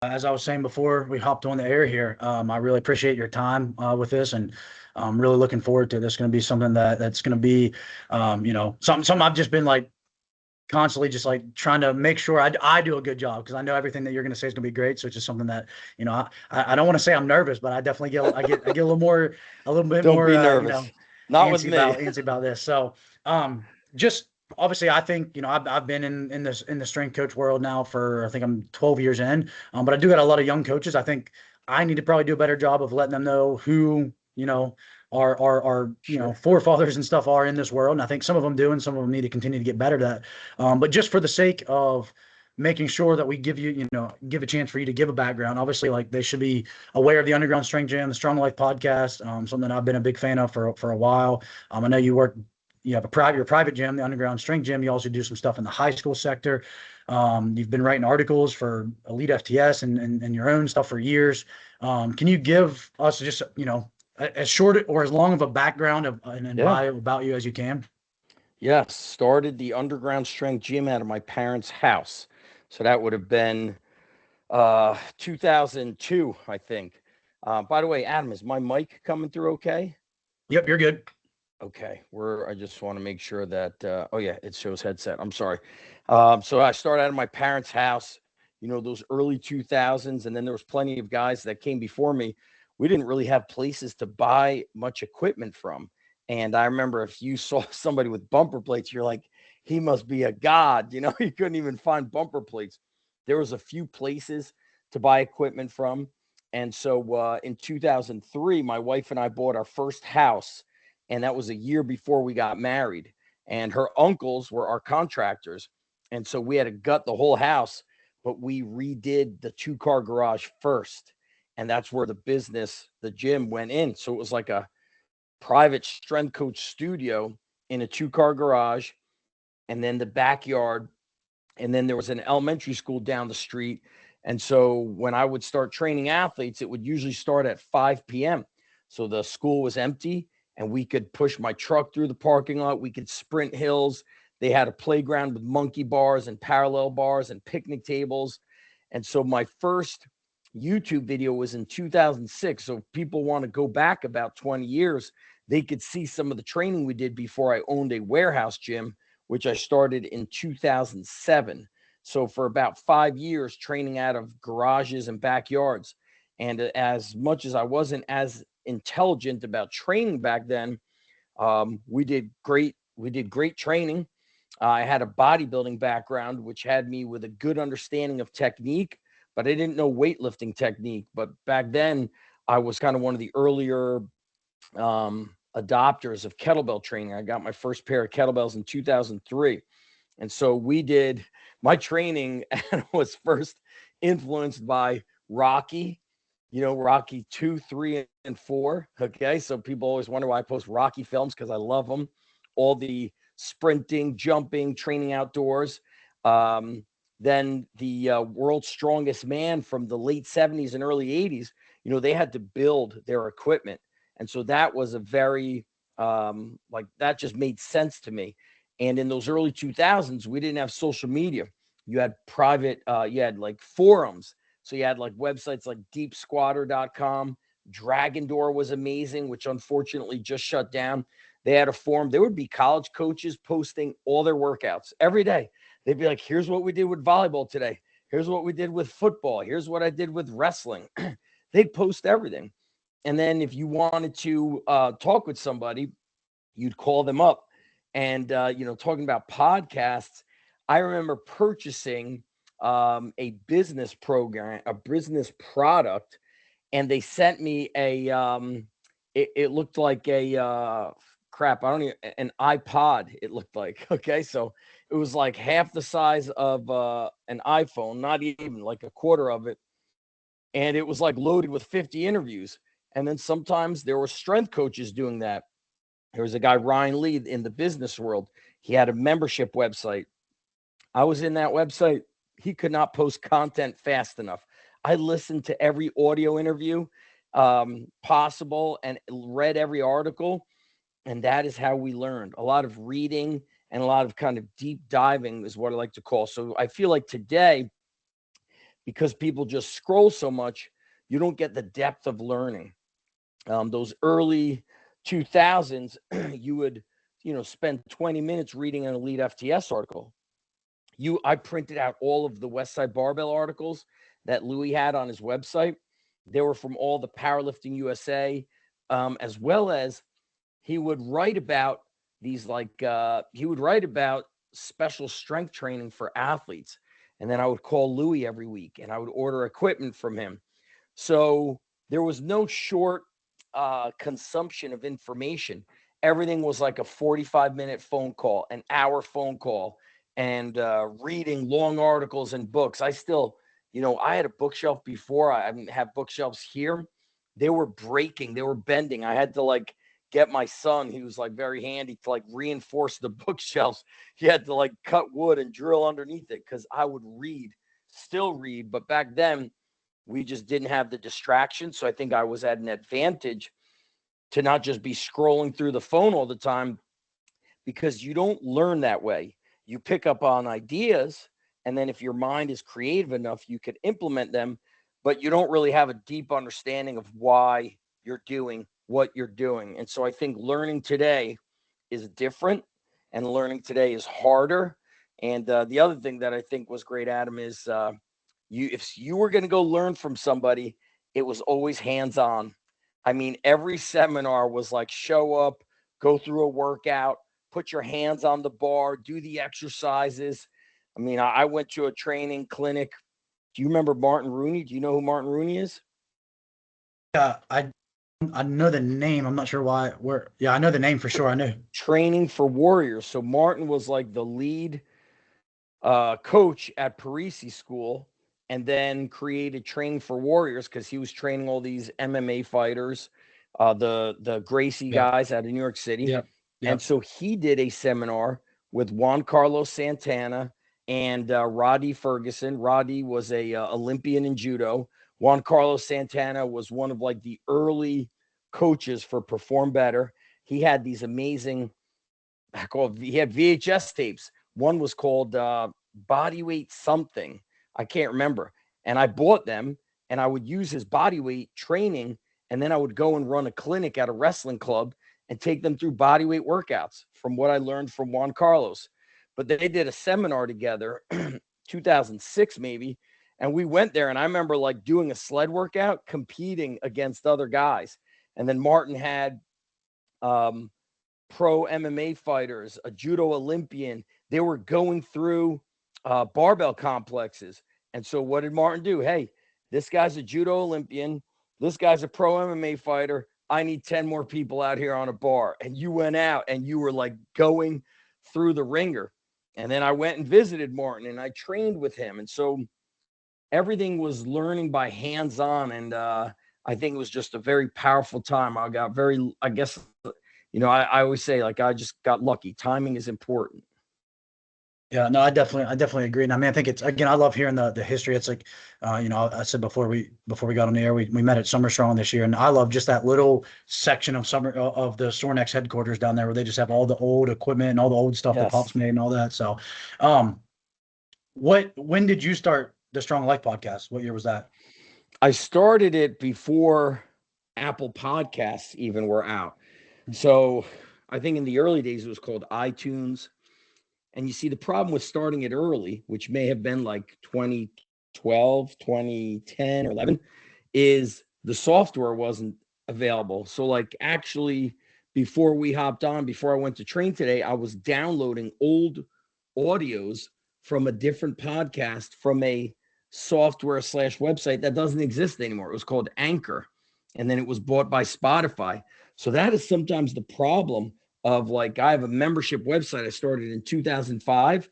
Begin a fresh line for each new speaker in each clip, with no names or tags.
As I was saying before we hopped on the air here, I really appreciate your time with this, and I'm really looking forward to this. Going to be something that's going to be, something I've just been like constantly just like trying to make sure I do a good job, because I know everything that you're going to say is going to be great. So it's just something that, I don't want to say I'm nervous, but I definitely get a little bit
Don't
more,
be nervous. Not with me.
antsy about this. So, just obviously, I think, I've been in the strength coach world now for, I think I'm 12 years in. But I do got a lot of young coaches. I think I need to probably do a better job of letting them know who, our
Sure.
forefathers and stuff are in this world. And I think some of them do, and some of them need to continue to get better at that. But just for the sake of making sure that we give a chance for you to give a background. Obviously, like, they should be aware of the Underground Strength Gym, the Strong Life podcast, something I've been a big fan of for a while. I know you have your private gym, the Underground Strength Gym. You also do some stuff in the high school sector. You've been writing articles for Elite FTS and your own stuff for years. Can you give us just, as short or as long of a background and
Yeah.
bio about you as you can?
Yes. Started the underground strength gym out of my parents' house. So that would have been 2002, I think. By the way, Adam, is my mic coming through okay?
Yep, you're good.
Okay. I just want to make sure that, oh, yeah, it shows headset. I'm sorry. So I started out of my parents' house, those early 2000s. And then there was plenty of guys that came before me. We didn't really have places to buy much equipment from. And I remember if you saw somebody with bumper plates, you're like, he must be a god. You couldn't even find bumper plates. There was a few places to buy equipment from. And so in 2003, my wife and I bought our first house, and that was a year before we got married. And her uncles were our contractors, and so we had to gut the whole house, but we redid the two-car garage first, and that's where the gym went in. So it was like a private strength coach studio in a two-car garage, and then the backyard, and then there was an elementary school down the street. And so when I would start training athletes, it would usually start at 5 p.m. So the school was empty, and we could push my truck through the parking lot. We could sprint hills. They had a playground with monkey bars and parallel bars and picnic tables. And so my first YouTube video was in 2006. So if people want to go back about 20 years, they could see some of the training we did before I owned a warehouse gym, which I started in 2007. So for about 5 years, training out of garages and backyards. And as much as I wasn't as intelligent about training back then, we did great. We did great training. I had a bodybuilding background, which had me with a good understanding of technique, but I didn't know weightlifting technique. But back then, I was kind of one of the earlier adopters of kettlebell training. I got my first pair of kettlebells in 2003. And so we did my training was first influenced by Rocky, Rocky 2, 3, and 4. Okay. So people always wonder why I post Rocky films, because I love them. All the sprinting, jumping, training outdoors. Um, then the world's strongest man from the late 70s and early 80s, they had to build their equipment. And so that was a very, like, that just made sense to me. And in those early 2000s, we didn't have social media. You had you had like forums. So you had like websites like deepsquatter.com. Dragon Door was amazing, which unfortunately just shut down. They had a forum. There would be college coaches posting all their workouts every day. They'd be like, here's what we did with volleyball today. Here's what we did with football. Here's what I did with wrestling. They'd post everything. And then if you wanted to talk with somebody, you'd call them up. And, talking about podcasts, I remember purchasing a business program, a business product, and they sent me it looked like crap. I don't even, an iPod, it looked like. Okay. So it was like half the size of an iPhone, not even like a quarter of it. And it was like loaded with 50 interviews. And then sometimes there were strength coaches doing that. There was a guy, Ryan Lee, in the business world. He had a membership website. I was in that website. He could not post content fast enough. I listened to every audio interview possible and read every article. And that is how we learned. A lot of reading and a lot of kind of deep diving is what I like to call. So I feel like today, because people just scroll so much, you don't get the depth of learning. Those early 2000s, you would, spend 20 minutes reading an Elite FTS article. I printed out all of the Westside Barbell articles that Louis had on his website. They were from all the Powerlifting USA, as well as he would write about he would write about special strength training for athletes. And then I would call Louis every week and I would order equipment from him. So there was no short consumption of information. Everything was like a 45-minute phone call, an hour phone call, and reading long articles and books. I still, I had a bookshelf before. I didn't have bookshelves here. They were breaking, they were bending. I had to get my son, he was very handy, to reinforce the bookshelves. He had to cut wood and drill underneath it because I would still read. But back then, we just didn't have the distraction. So I think I was at an advantage to not just be scrolling through the phone all the time, because you don't learn that way. You pick up on ideas, and then if your mind is creative enough, you could implement them, but you don't really have a deep understanding of why you're doing what you're doing. And so I think learning today is different, and learning today is harder. And the other thing that I think was great, Adam, is if you were going to go learn from somebody, it was always hands-on. I mean, every seminar was show up, go through a workout, put your hands on the bar, do the exercises. I mean, I went to a training clinic. Do you remember Martin Rooney? Do you know who Martin Rooney is?
Yeah, I know the name. I'm not sure why. Yeah, I know the name for sure. I know.
Training for Warriors. So Martin was the lead coach at Parisi School, and then created Training for Warriors because he was training all these MMA fighters, the Gracie guys out of New York City.
Yeah.
And so he did a seminar with Juan Carlos Santana and Roddy Ferguson. Roddy was a Olympian in judo. Juan Carlos Santana was one of the early coaches for Perform Better. He had these amazing, he had VHS tapes. One was called Bodyweight something. I can't remember. And I bought them, and I would use his bodyweight training, and then I would go and run a clinic at a wrestling club and take them through bodyweight workouts from what I learned from Juan Carlos. But they did a seminar together, 2006 maybe, and we went there, and I remember doing a sled workout, competing against other guys. And then Martin had pro MMA fighters, a judo Olympian. They were going through barbell complexes. And so what did Martin do? Hey, this guy's a judo Olympian. This guy's a pro MMA fighter. I need 10 more people out here on a bar. And you went out and you were going through the ringer. And then I went and visited Martin and I trained with him. And so everything was learning by hands-on. And I think it was just a very powerful time. I guess, I always say I just got lucky. Timing is important.
Yeah, no, I definitely agree. And I mean, I think I love hearing the history. It's I said before we got on the air, we met at Summer Strong this year, and I love just that little section of the Sornex headquarters down there where they just have all the old equipment and all the old stuff that Pop's made and all that. So, when did you start the Strong Life podcast? What year was that?
I started it before Apple Podcasts even were out. So I think in the early days it was called iTunes. And you see the problem with starting it early, which may have been 2012, 2010 or 11, is the software wasn't available. So actually before we hopped on, before I went to train today, I was downloading old audios from a different podcast from a software/website that doesn't exist anymore. It was called Anchor. And then it was bought by Spotify. So that is sometimes the problem of I have a membership website I started in 2005.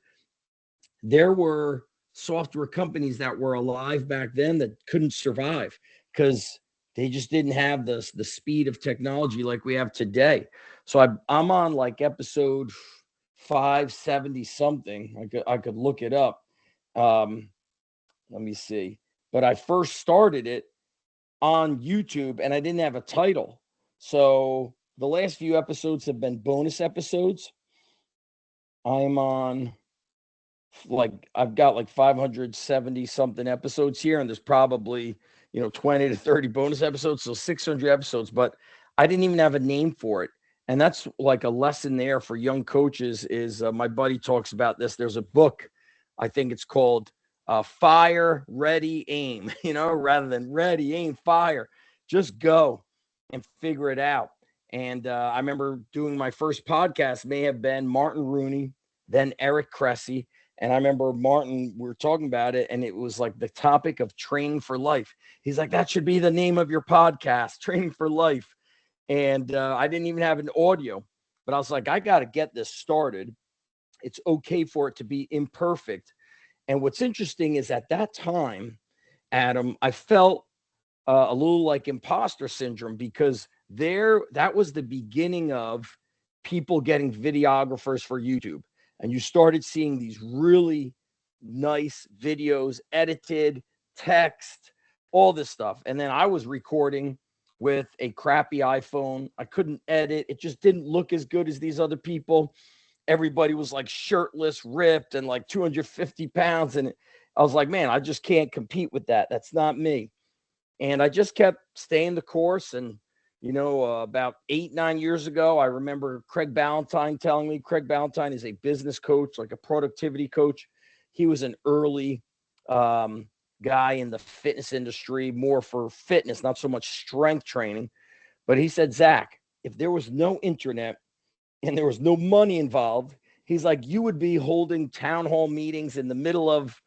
There were software companies that were alive back then that couldn't survive because they just didn't have the speed of technology like we have today. So I'm on episode 570 something. I could look it up. Let me see. But I first started it on YouTube and I didn't have a title. So the last few episodes have been bonus episodes. I'm on like I've got like 570 something episodes here, and there's probably 20 to 30 bonus episodes, so 600 episodes. But I didn't even have a name for it, and that's like a lesson there for young coaches. Is my buddy talks about this. There's a book, I think it's called Fire, Ready, Aim. Rather than ready, aim, fire, just go and figure it out. And I remember doing my first podcast may have been Martin Rooney, then Eric Cressy. And I remember Martin, we were talking about it, and it was like the topic of training for life. He's like, that should be the name of your podcast, Training for Life. And I didn't even have an audio, but I was like, I got to get this started. It's okay for it to be imperfect. And what's interesting is at that time, Adam, I felt a little like imposter syndrome, because that was the beginning of people getting videographers for YouTube. And you started seeing these really nice videos, edited text, all this stuff. And then I was recording with a crappy iPhone. I couldn't edit. It just didn't look as good as these other people. Everybody was like shirtless, ripped, and like 250 pounds. And I was like, man, I just can't compete with that. That's not me. And I just kept staying the course. And, about 8, 9 years ago, I remember Craig Ballantyne telling me. Craig Ballantyne is a business coach, like a productivity coach. He was an early guy in the fitness industry, more for fitness, not so much strength training. But he said, Zach, if there was no internet and there was no money involved, he's like, you would be holding town hall meetings in the middle of,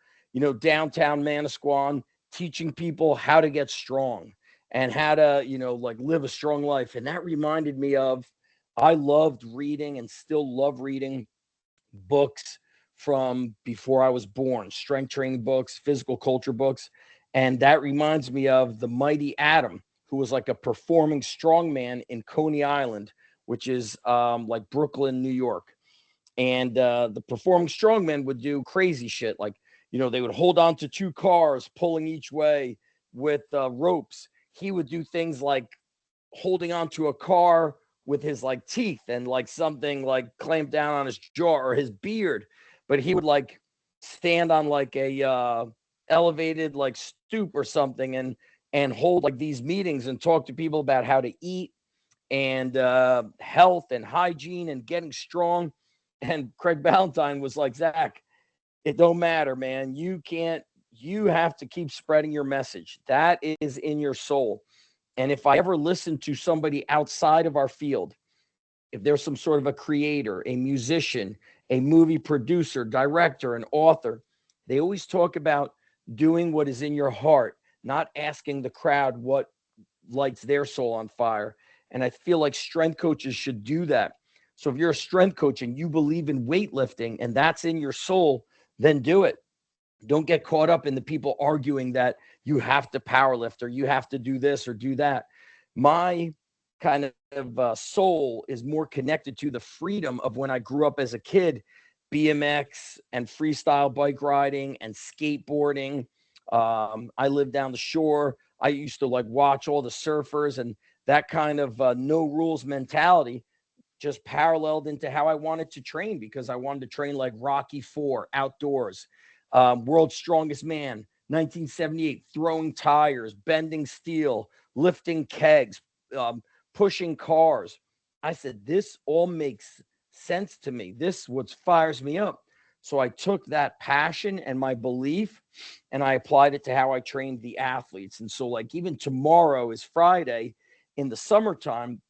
downtown Manasquan, teaching people how to get strong and how to, like live a strong life. And that reminded me of, I loved reading and still love reading books from before I was born, strength training books, physical culture books. And that reminds me of the mighty Adam, who was like a performing strongman in Coney Island, which is like Brooklyn, New York. And the performing strongman would do crazy shit. Like, they would hold on to 2 cars pulling each way with ropes. He would do things like holding on to a car with his like teeth and like something like clamped down on his jaw or his beard. But he would like stand on like a elevated like stoop or something and hold like these meetings and talk to people about how to eat and health and hygiene and getting strong. And Craig Ballantyne was like, Zach, it don't matter, man. You have to keep spreading your message. That is in your soul. And if I ever listen to somebody outside of our field, if there's some sort of a creator, a musician, a movie producer, director, an author, they always talk about doing what is in your heart, not asking the crowd what lights their soul on fire. And I feel like strength coaches should do that. So if you're a strength coach and you believe in weightlifting and that's in your soul, then do it. Don't get caught up in the people arguing that you have to power lift or you have to do this or do that. My kind of soul is more connected to the freedom of when I grew up as a kid, BMX and freestyle bike riding and skateboarding. I lived down the shore. I used to like watch all the surfers, and that kind of no rules mentality just paralleled into how I wanted to train, because I wanted to train like Rocky IV outdoors, World's Strongest Man, 1978, throwing tires, bending steel, lifting kegs, pushing cars. I said, this all makes sense to me. This what fires me up. So I took that passion and my belief and I applied it to how I trained the athletes. And so like even tomorrow is Friday in the summertime,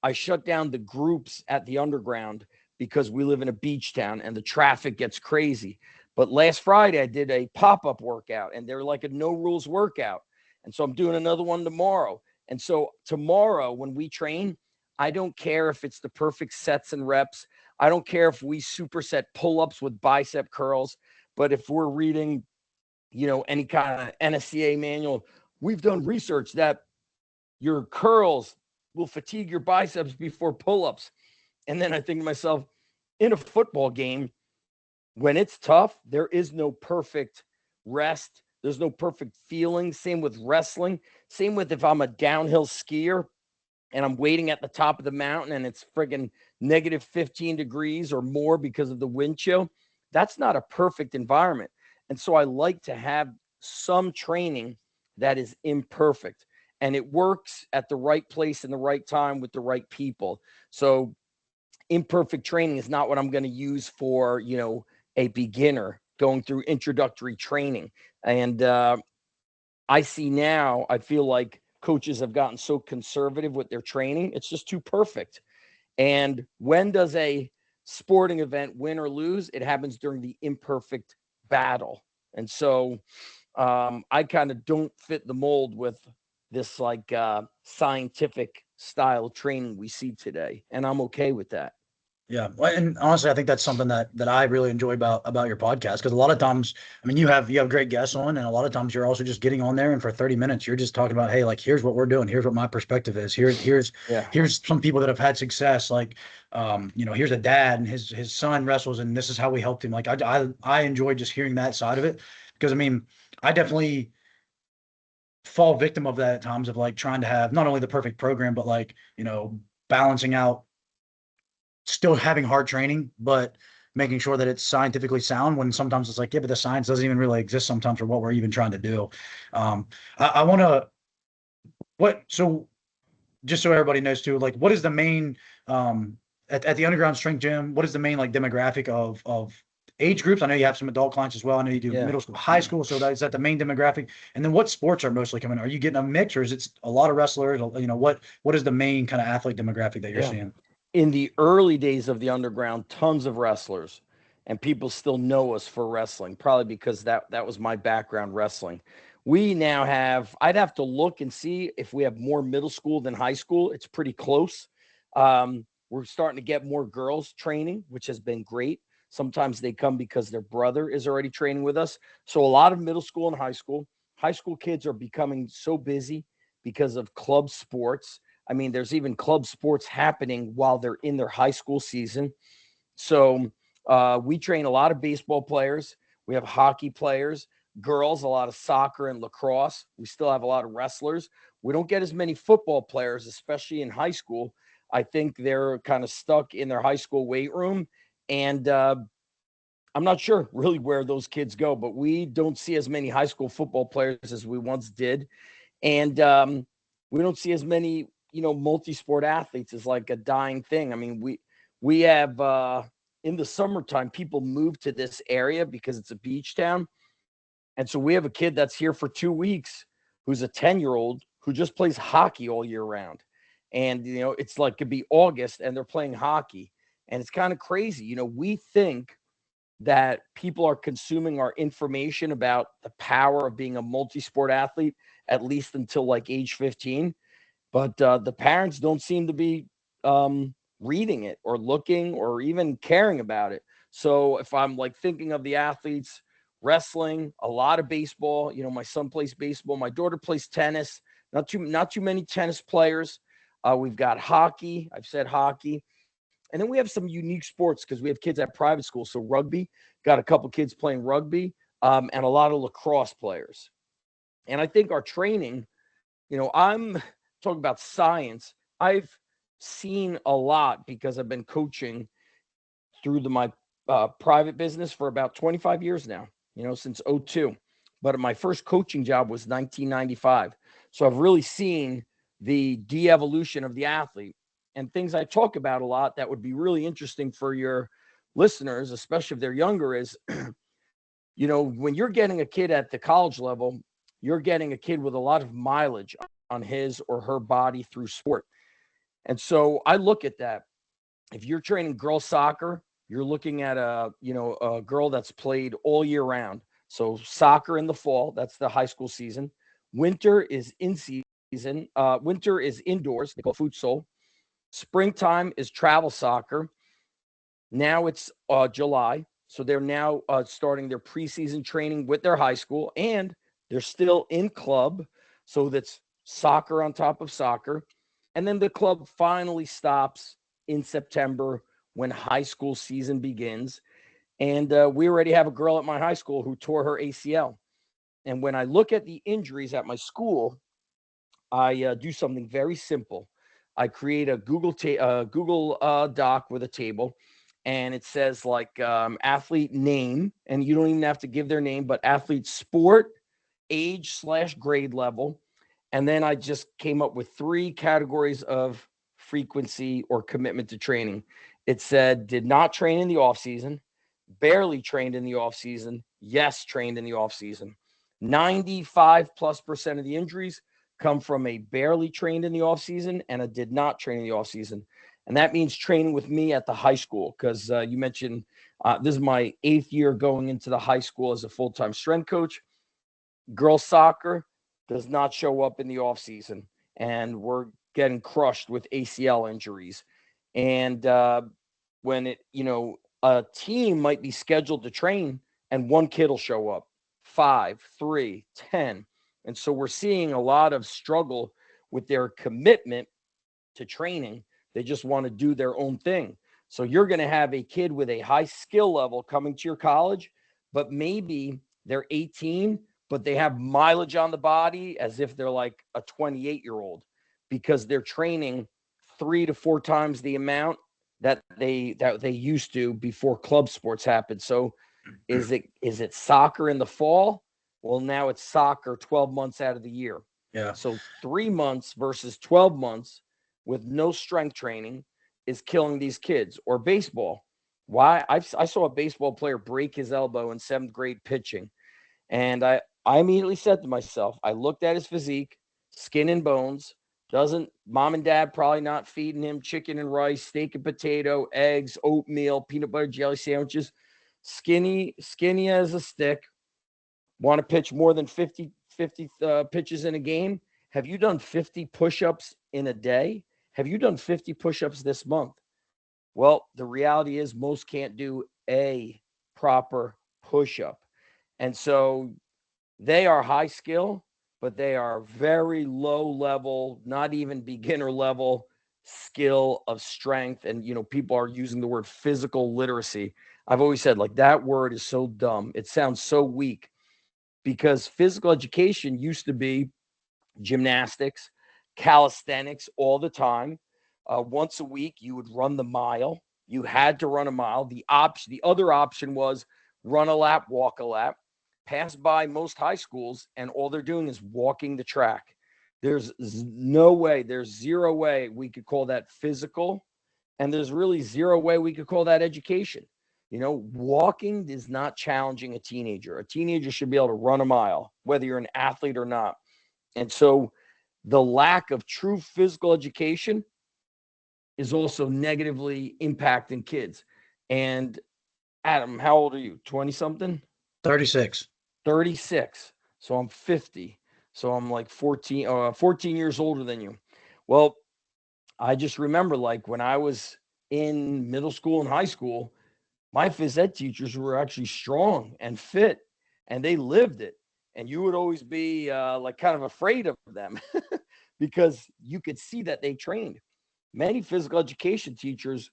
I shut down the groups at the underground because we live in a beach town and the traffic gets crazy. But last Friday, I did a pop-up workout and they're like a no rules workout. And so I'm doing another one tomorrow. And so tomorrow when we train, I don't care if it's the perfect sets and reps. I don't care if we superset pull-ups with bicep curls. But if we're reading, any kind of NSCA manual, we've done research that your curls will fatigue your biceps before pull-ups. And then I think to myself, in a football game, when it's tough, there is no perfect rest. There's no perfect feeling. Same with wrestling. Same with if I'm a downhill skier and I'm waiting at the top of the mountain and it's friggin' negative 15 degrees or more because of the wind chill. that's not a perfect environment. And so I like to have some training that is imperfect, and it works at the right place and the right time with the right people. So imperfect training is not what I'm going to use for, a beginner going through introductory training. And I see now, I feel like coaches have gotten so conservative with their training. It's just too perfect. And when does a sporting event win or lose? It happens during the imperfect battle. And so I kind of don't fit the mold with this scientific style training we see today. And I'm okay with that.
Yeah, well, and honestly, I think that's something that I really enjoy about your podcast, because a lot of times, I mean, you have great guests on, and a lot of times you're also just getting on there, and for 30 minutes, you're just talking about, hey, like, here's what we're doing, here's what my perspective is,
Yeah.
here's some people that have had success, like, here's a dad and his son wrestles, and this is how we helped him. Like, I enjoy just hearing that side of it, because I mean, I definitely fall victim of that at times, of like trying to have not only the perfect program, but like, balancing out still having hard training, but making sure that it's scientifically sound, when sometimes it's like, yeah, but the science doesn't even really exist sometimes for what we're even trying to do. I want to, so just so everybody knows too, like, what is the main, at the underground strength gym, what is the main like demographic of age groups? I know you have some adult clients as well. I know you do
Yeah.
middle school, high school. So is that the main demographic? And then what sports are mostly coming? Are you getting a mix, or is it a lot of wrestlers? What is the main kind of athlete demographic that you're
Yeah.
seeing?
In the early days of the underground, tons of wrestlers, and people still know us for wrestling, probably because that was my background, wrestling. We now have, I'd have to look and see if we have more middle school than high school. It's pretty close. We're starting to get more girls training, which has been great. Sometimes they come because their brother is already training with us. So a lot of middle school and high school. High school kids are becoming so busy because of club sports. I mean, there's even club sports happening while they're in their high school season. So we train a lot of baseball players. We have hockey players, girls, a lot of soccer and lacrosse. We still have a lot of wrestlers. We don't get as many football players, especially in high school. I think they're kind of stuck in their high school weight room. And I'm not sure really where those kids go, but we don't see as many high school football players as we once did. And we don't see as many, multi-sport athletes as like a dying thing. I mean, we have in the summertime, people move to this area because it's a beach town. And so we have a kid that's here for 2 weeks who's a 10-year-old who just plays hockey all year round. And, it's like could be August and they're playing hockey. And it's kind of crazy. We think that people are consuming our information about the power of being a multi-sport athlete at least until like age 15, but the parents don't seem to be reading it or looking or even caring about it. So if I'm like thinking of the athletes, wrestling, a lot of baseball, my son plays baseball, my daughter plays tennis, not too many tennis players. We've got hockey, I've said hockey. And then we have some unique sports because we have kids at private school. So rugby, got a couple kids playing rugby, and a lot of lacrosse players. And I think our training, I'm talking about science. I've seen a lot because I've been coaching through my private business for about 25 years now, since '02. But my first coaching job was 1995. So I've really seen the de-evolution of the athlete, and things I talk about a lot that would be really interesting for your listeners, especially if they're younger, is, when you're getting a kid at the college level, you're getting a kid with a lot of mileage on his or her body through sport. And so I look at that. If you're training girls soccer, you're looking at a girl that's played all year round. So soccer in the fall, that's the high school season. Winter is in season. Winter is indoors. They call it futsal. Springtime is travel soccer. Now it's July. So they're now starting their preseason training with their high school, and they're still in club. So that's soccer on top of soccer. And then the club finally stops in September when high school season begins. And we already have a girl at my high school who tore her ACL. And when I look at the injuries at my school, I do something very simple. I create a Google Doc with a table, and it says like athlete name, and you don't even have to give their name, but athlete sport, age/grade level. And then I just came up with 3 categories of frequency or commitment to training. It said did not train in the off season, barely trained in the off season, yes, trained in the off season. 95+% of the injuries come from a barely trained in the off season and a did not train in the off season. And that means training with me at the high school, because you mentioned this is my 8th year going into the high school as a full-time strength coach. Girls soccer does not show up in the off season, and we're getting crushed with ACL injuries. And when a team might be scheduled to train and one kid will show up, 5, 3, 10. And so we're seeing a lot of struggle with their commitment to training. They just want to do their own thing. So you're going to have a kid with a high skill level coming to your college, but maybe they're 18, but they have mileage on the body as if they're like a 28-year-old, because they're training 3 to 4 times the amount that they used to before club sports happened. So is it soccer in the fall? Well, now it's soccer 12 months out of the year.
Yeah.
So 3 months versus 12 months with no strength training is killing these kids. Or baseball. Why? I saw a baseball player break his elbow in 7th grade pitching. And I immediately said to myself, I looked at his physique, skin and bones. Doesn't mom and dad probably not feeding him chicken and rice, steak and potato, eggs, oatmeal, peanut butter jelly sandwiches. Skinny as a stick. Want to pitch more than 50 pitches in a game? Have you done 50 push-ups in a day? Have you done 50 push-ups this month? Well, the reality is most can't do a proper push-up. And so they are high skill, but they are very low level, not even beginner level skill of strength. And, people are using the word physical literacy. I've always said, like, that word is so dumb. It sounds so weak, because physical education used to be gymnastics, calisthenics all the time. Once a week, you would run the mile. You had to run a mile. The other option was run a lap, walk a lap. Pass by most high schools, and all they're doing is walking the track. There's no way, there's zero way we could call that physical, and there's really zero way we could call that education. Walking is not challenging a teenager. A teenager should be able to run a mile, whether you're an athlete or not. And so the lack of true physical education is also negatively impacting kids. And Adam, how old are you? 20 something?
36.
36. So I'm 50. So I'm like 14 years older than you. Well, I just remember, like, when I was in middle school and high school, my phys ed teachers were actually strong and fit, and they lived it. And you would always be like kind of afraid of them because you could see that they trained. Many physical education teachers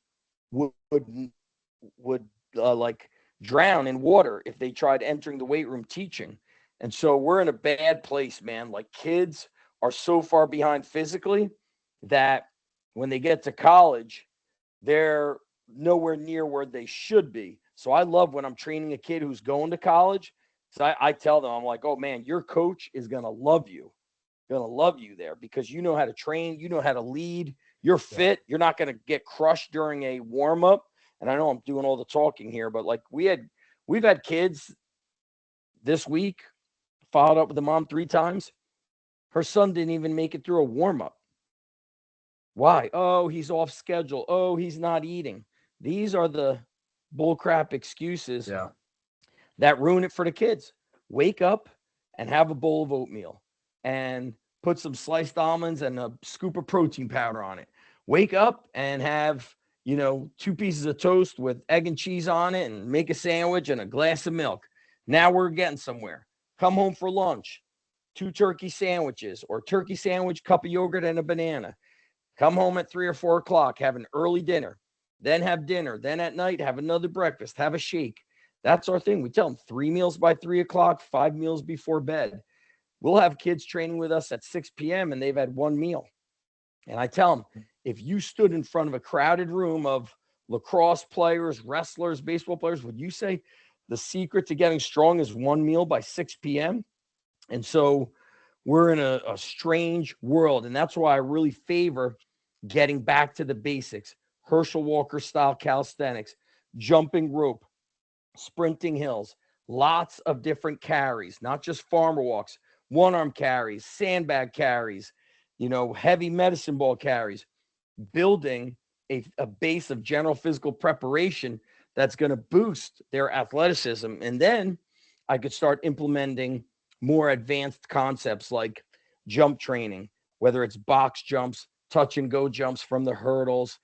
would like drown in water if they tried entering the weight room teaching. And so we're in a bad place, man. Like, kids are so far behind physically that when they get to college, they're nowhere near where they should be. So I love when I'm training a kid who's going to college. So I tell them, I'm like, oh man, your coach is going to love you. There, because you know how to train, you know how to lead, you're fit, you're not going to get crushed during a warm up. And I know I'm doing all the talking here, but like we've had kids this week, followed up with the mom 3 times. Her son didn't even make it through a warm up. Why? Oh, he's off schedule. Oh, he's not eating. These are the bullcrap excuses that ruin it for the kids. Wake up and have a bowl of oatmeal and put some sliced almonds and a scoop of protein powder on it. Wake up and have, 2 pieces of toast with egg and cheese on it, and make a sandwich and a glass of milk. Now we're getting somewhere. Come home for lunch, 2 turkey sandwiches, or turkey sandwich, cup of yogurt, and a banana. Come home at 3 or 4 o'clock, have an early dinner, then have dinner. Then at night, have another breakfast, have a shake. That's our thing. We tell them 3 meals by 3 o'clock, 5 meals before bed. We'll have kids training with us at 6 p.m. and they've had 1 meal. And I tell them, if you stood in front of a crowded room of lacrosse players, wrestlers, baseball players, would you say the secret to getting strong is one meal by 6 p.m.? And so we're in a strange world. And that's why I really favor getting back to the basics. Herschel Walker style calisthenics, jumping rope, sprinting hills, lots of different carries, not just farmer walks, one arm carries, sandbag carries, heavy medicine ball carries, building a base of general physical preparation that's going to boost their athleticism. And then I could start implementing more advanced concepts like jump training, whether it's box jumps, touch and go jumps from the hurdles,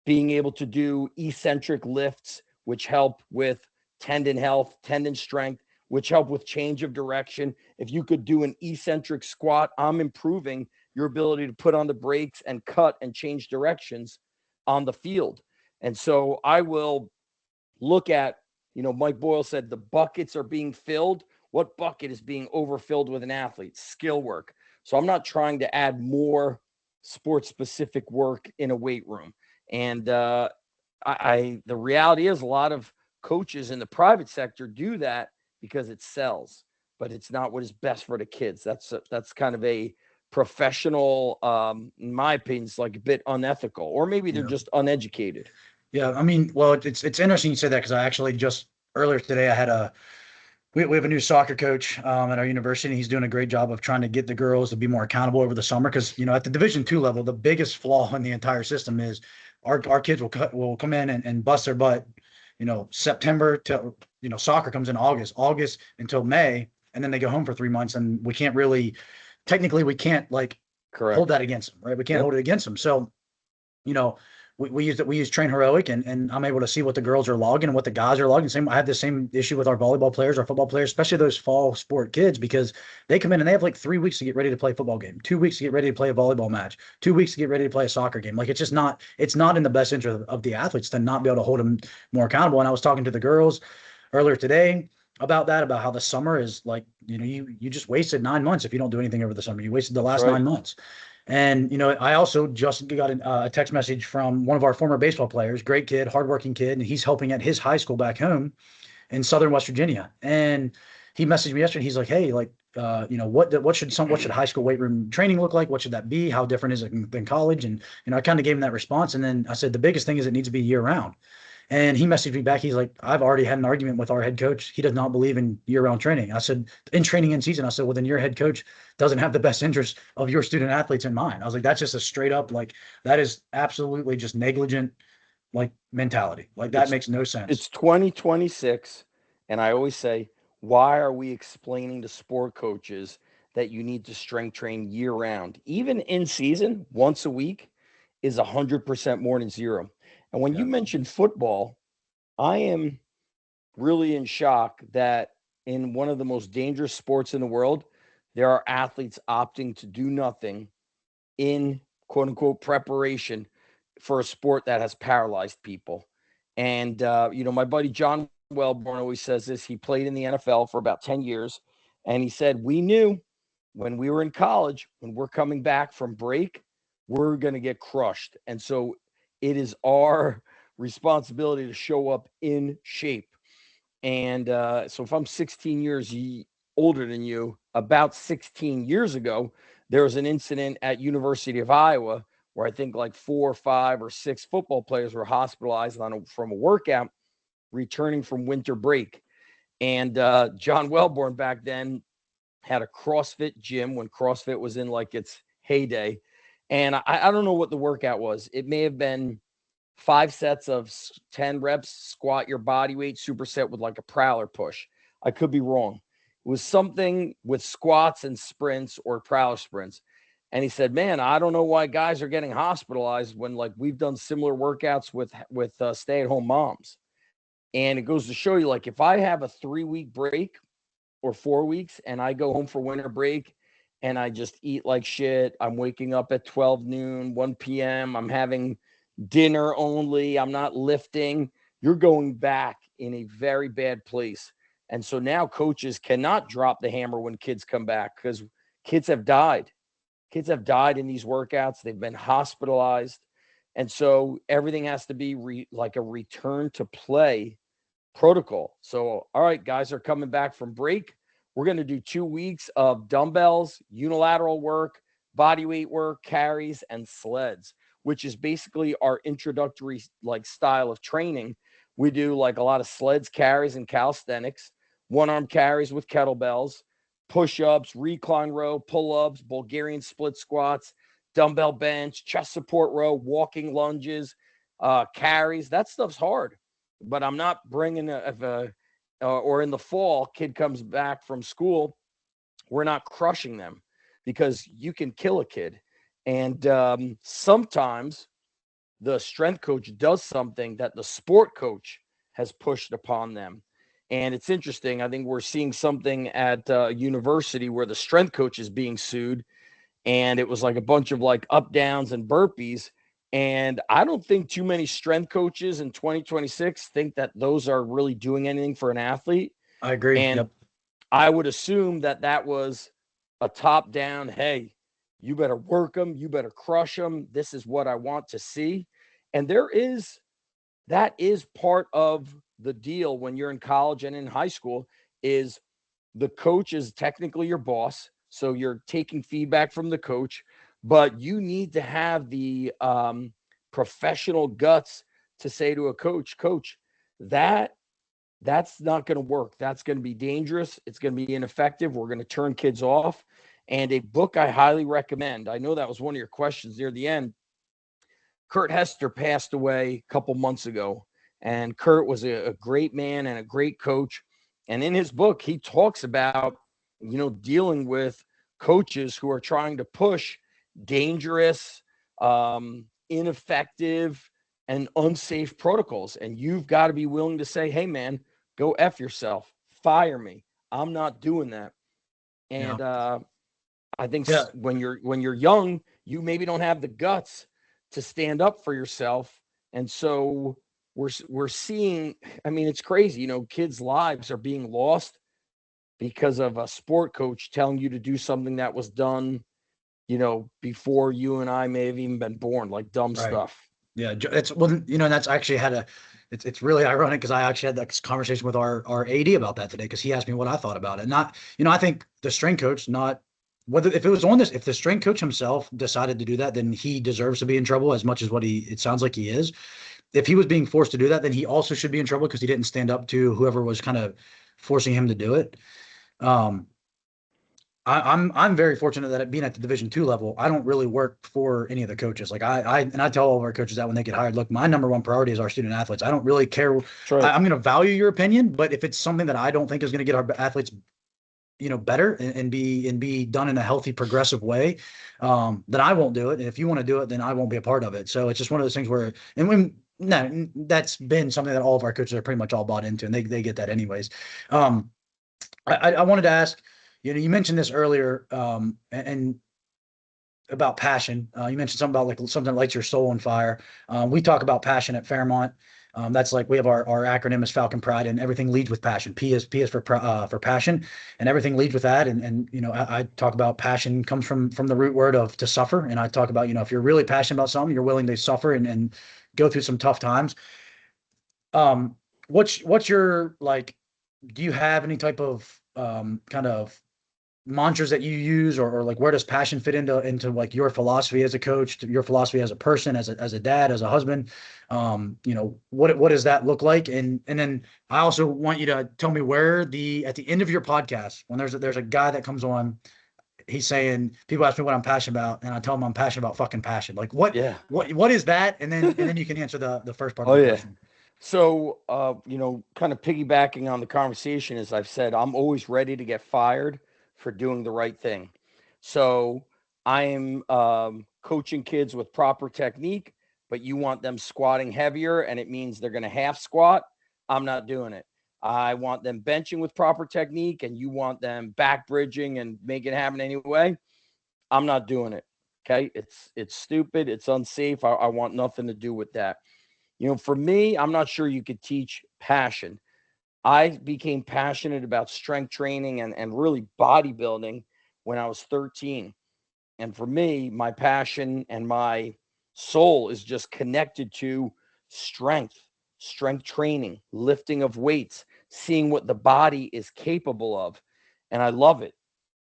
being able to do eccentric lifts, which help with tendon health, tendon strength, which help with change of direction. If you could do an eccentric squat, I'm improving your ability to put on the brakes and cut and change directions on the field. And so I will look at, Mike Boyle said the buckets are being filled. What bucket is being overfilled with an athlete? Skill work. So I'm not trying to add more sports specific work in a weight room. And the reality is a lot of coaches in the private sector do that because it sells, but it's not what is best for the kids. That's kind of a professional, in my opinion, it's like a bit unethical, or maybe they're just uneducated.
Yeah, I mean, well, it's interesting you say that because I actually just earlier today I had we have a new soccer coach at our university, and he's doing a great job of trying to get the girls to be more accountable over the summer. Because at the Division II level, the biggest flaw in the entire system is our kids will come in and bust their butt, September till soccer comes in August until May, and then they go home for 3 months, and we can't really technically we can't like
Correct.
hold that against them, right? We can't hold it against them. So we use Train Heroic, and I'm able to see what the girls are logging and what the guys are logging. I have the same issue with our volleyball players, our football players, especially those fall sport kids, because they come in and they have like 3 weeks to get ready to play a football game, 2 weeks to get ready to play a volleyball match, 2 weeks to get ready to play a soccer game. Like it's not in the best interest of the athletes to not be able to hold them more accountable. And I was talking to the girls earlier today about how the summer is like, you just wasted 9 months if you don't do anything over the summer. You wasted the last 9 months. And, I also just got a text message from one of our former baseball players, great kid, hardworking kid, and he's helping at his high school back home in Southern West Virginia. And he messaged me yesterday. He's like, hey, like, what should high school weight room training look like? What should that be? How different is it than college? And, I kind of gave him that response. And then I said, the biggest thing is it needs to be year round. And he messaged me back. He's like, I've already had an argument with our head coach. He does not believe in year-round training. I said, in training in season. I said, well, then your head coach doesn't have the best interest of your student athletes in mind. I was like, that's just a straight up, like, that is absolutely just negligent, like, mentality. Like, that makes no sense.
It's 2026. And I always say, why are we explaining to sport coaches that you need to strength train year round? Even in season, once a week is 100% more than zero. And when you mentioned football, I am really in shock that in one of the most dangerous sports in the world, there are athletes opting to do nothing in quote unquote preparation for a sport that has paralyzed people. And, my buddy John Wellborn always says this. He played in the NFL for about 10 years. And he said, we knew when we were in college, when we're coming back from break, we're going to get crushed. And so it is our responsibility to show up in shape. And so if I'm 16 years older than you, about 16 years ago, there was an incident at University of Iowa where I think like 4 or 5 or 6 football players were hospitalized from a workout returning from winter break. And John Wellborn back then had a CrossFit gym when CrossFit was in like its heyday. And I don't know what the workout was. It may have been 5 sets of 10 reps, squat your body weight, superset with like a prowler push. I could be wrong. It was something with squats and sprints or prowler sprints. And he said, man, I don't know why guys are getting hospitalized when like we've done similar workouts with stay-at-home moms. And it goes to show you, like, if I have a 3-week break or 4 weeks and I go home for winter break and I just eat like shit, I'm waking up at 12 noon, 1 p.m., I'm having dinner only, I'm not lifting, you're going back in a very bad place. And so now coaches cannot drop the hammer when kids come back because kids have died. Kids have died in these workouts. They've been hospitalized. And so everything has to be like a return to play protocol. So, all right, guys are coming back from break. We're going to do 2 weeks of dumbbells, unilateral work, body weight work, carries, and sleds, which is basically our introductory like style of training. We do like a lot of sleds, carries, and calisthenics, one arm carries with kettlebells, push ups, recline row, pull ups, Bulgarian split squats, dumbbell bench, chest support row, walking lunges, carries. That stuff's hard, but I'm not bringing or in the fall, kid comes back from school, we're not crushing them because you can kill a kid. And sometimes the strength coach does something that the sport coach has pushed upon them. And it's interesting. I think we're seeing something at university where the strength coach is being sued, and it was like a bunch of like up downs and burpees. And I don't think too many strength coaches in 2026 think that those are really doing anything for an athlete.
I agree.
And
Yep.
I would assume that that was a top down, hey, you better work them, you better crush them. This is what I want to see. And that is part of the deal when you're in college and in high school is the coach is technically your boss. So you're taking feedback from the coach, but you need to have the professional guts to say to a coach, that that's not going to work. That's going to be dangerous. It's going to be ineffective. We're going to turn kids off. And a book I highly recommend. I know that was one of your questions near the end. Kurt Hester passed away a couple months ago, and Kurt was a great man and a great coach. And in his book, he talks about, dealing with coaches who are trying to push dangerous, ineffective, and unsafe protocols. And you've got to be willing to say, hey, man, go F yourself, fire me. I'm not doing that.
Yeah.
And I think
Yeah.
when you're young, you maybe don't have the guts to stand up for yourself, and so we're seeing. I mean, it's crazy. Kids' lives are being lost because of a sport coach telling you to do something that was done, before you and I may have even been born, like dumb
Right.
stuff.
Yeah. It's well, and that's actually it's really ironic because I actually had that conversation with our AD about that today because he asked me what I thought about it. Not, I think the strength coach, not whether if it was on this, if the strength coach himself decided to do that, then he deserves to be in trouble as much as it sounds like he is. If he was being forced to do that, then he also should be in trouble because he didn't stand up to whoever was kind of forcing him to do it. Um, I'm very fortunate that being at the Division II level, I don't really work for any of the coaches. Like I tell all of our coaches that when they get hired, look, my number one priority is our student athletes. I don't really care.
That's right.
I'm going to value your opinion, but if it's something that I don't think is going to get our athletes, better and be done in a healthy, progressive way, then I won't do it. And if you want to do it, then I won't be a part of it. So it's just one of those things where, and when no, that's been something that all of our coaches are pretty much all bought into, and they get that anyways. Um, I wanted to ask, you mentioned this earlier, and about passion. You mentioned something about like something that lights your soul on fire. We talk about passion at Fairmont. That's like we have our acronym is Falcon Pride, and everything leads with passion. P is for passion, and everything leads with that. And I talk about passion comes from the root word of to suffer, and I talk about if you're really passionate about something, you're willing to suffer and go through some tough times. Um, what's your like? Do you have any type of kind of mantras that you use, or like where does passion fit into like your philosophy as a coach, your philosophy as a person, as a dad, as a husband? What does that look like? And then I also want you to tell me where at the end of your podcast, when there's a guy that comes on, he's saying, people ask me what I'm passionate about, and I tell them I'm passionate about fucking passion. Like
Yeah.
what is that? And then you can answer the first part of
Oh
the
yeah.
question.
So, kind of piggybacking on the conversation, as I've said, I'm always ready to get fired for doing the right thing. So, I'm coaching kids with proper technique, but you want them squatting heavier, and it means they're going to half squat. I'm not doing it. I want them benching with proper technique, and you want them back bridging and make it happen anyway. I'm not doing it. Okay, it's stupid. It's unsafe. I want nothing to do with that. For me, I'm not sure you could teach passion. I became passionate about strength training and really bodybuilding when I was 13. And for me, my passion and my Soul is just connected to strength, strength training, lifting of weights, seeing what the body is capable of. And I love it.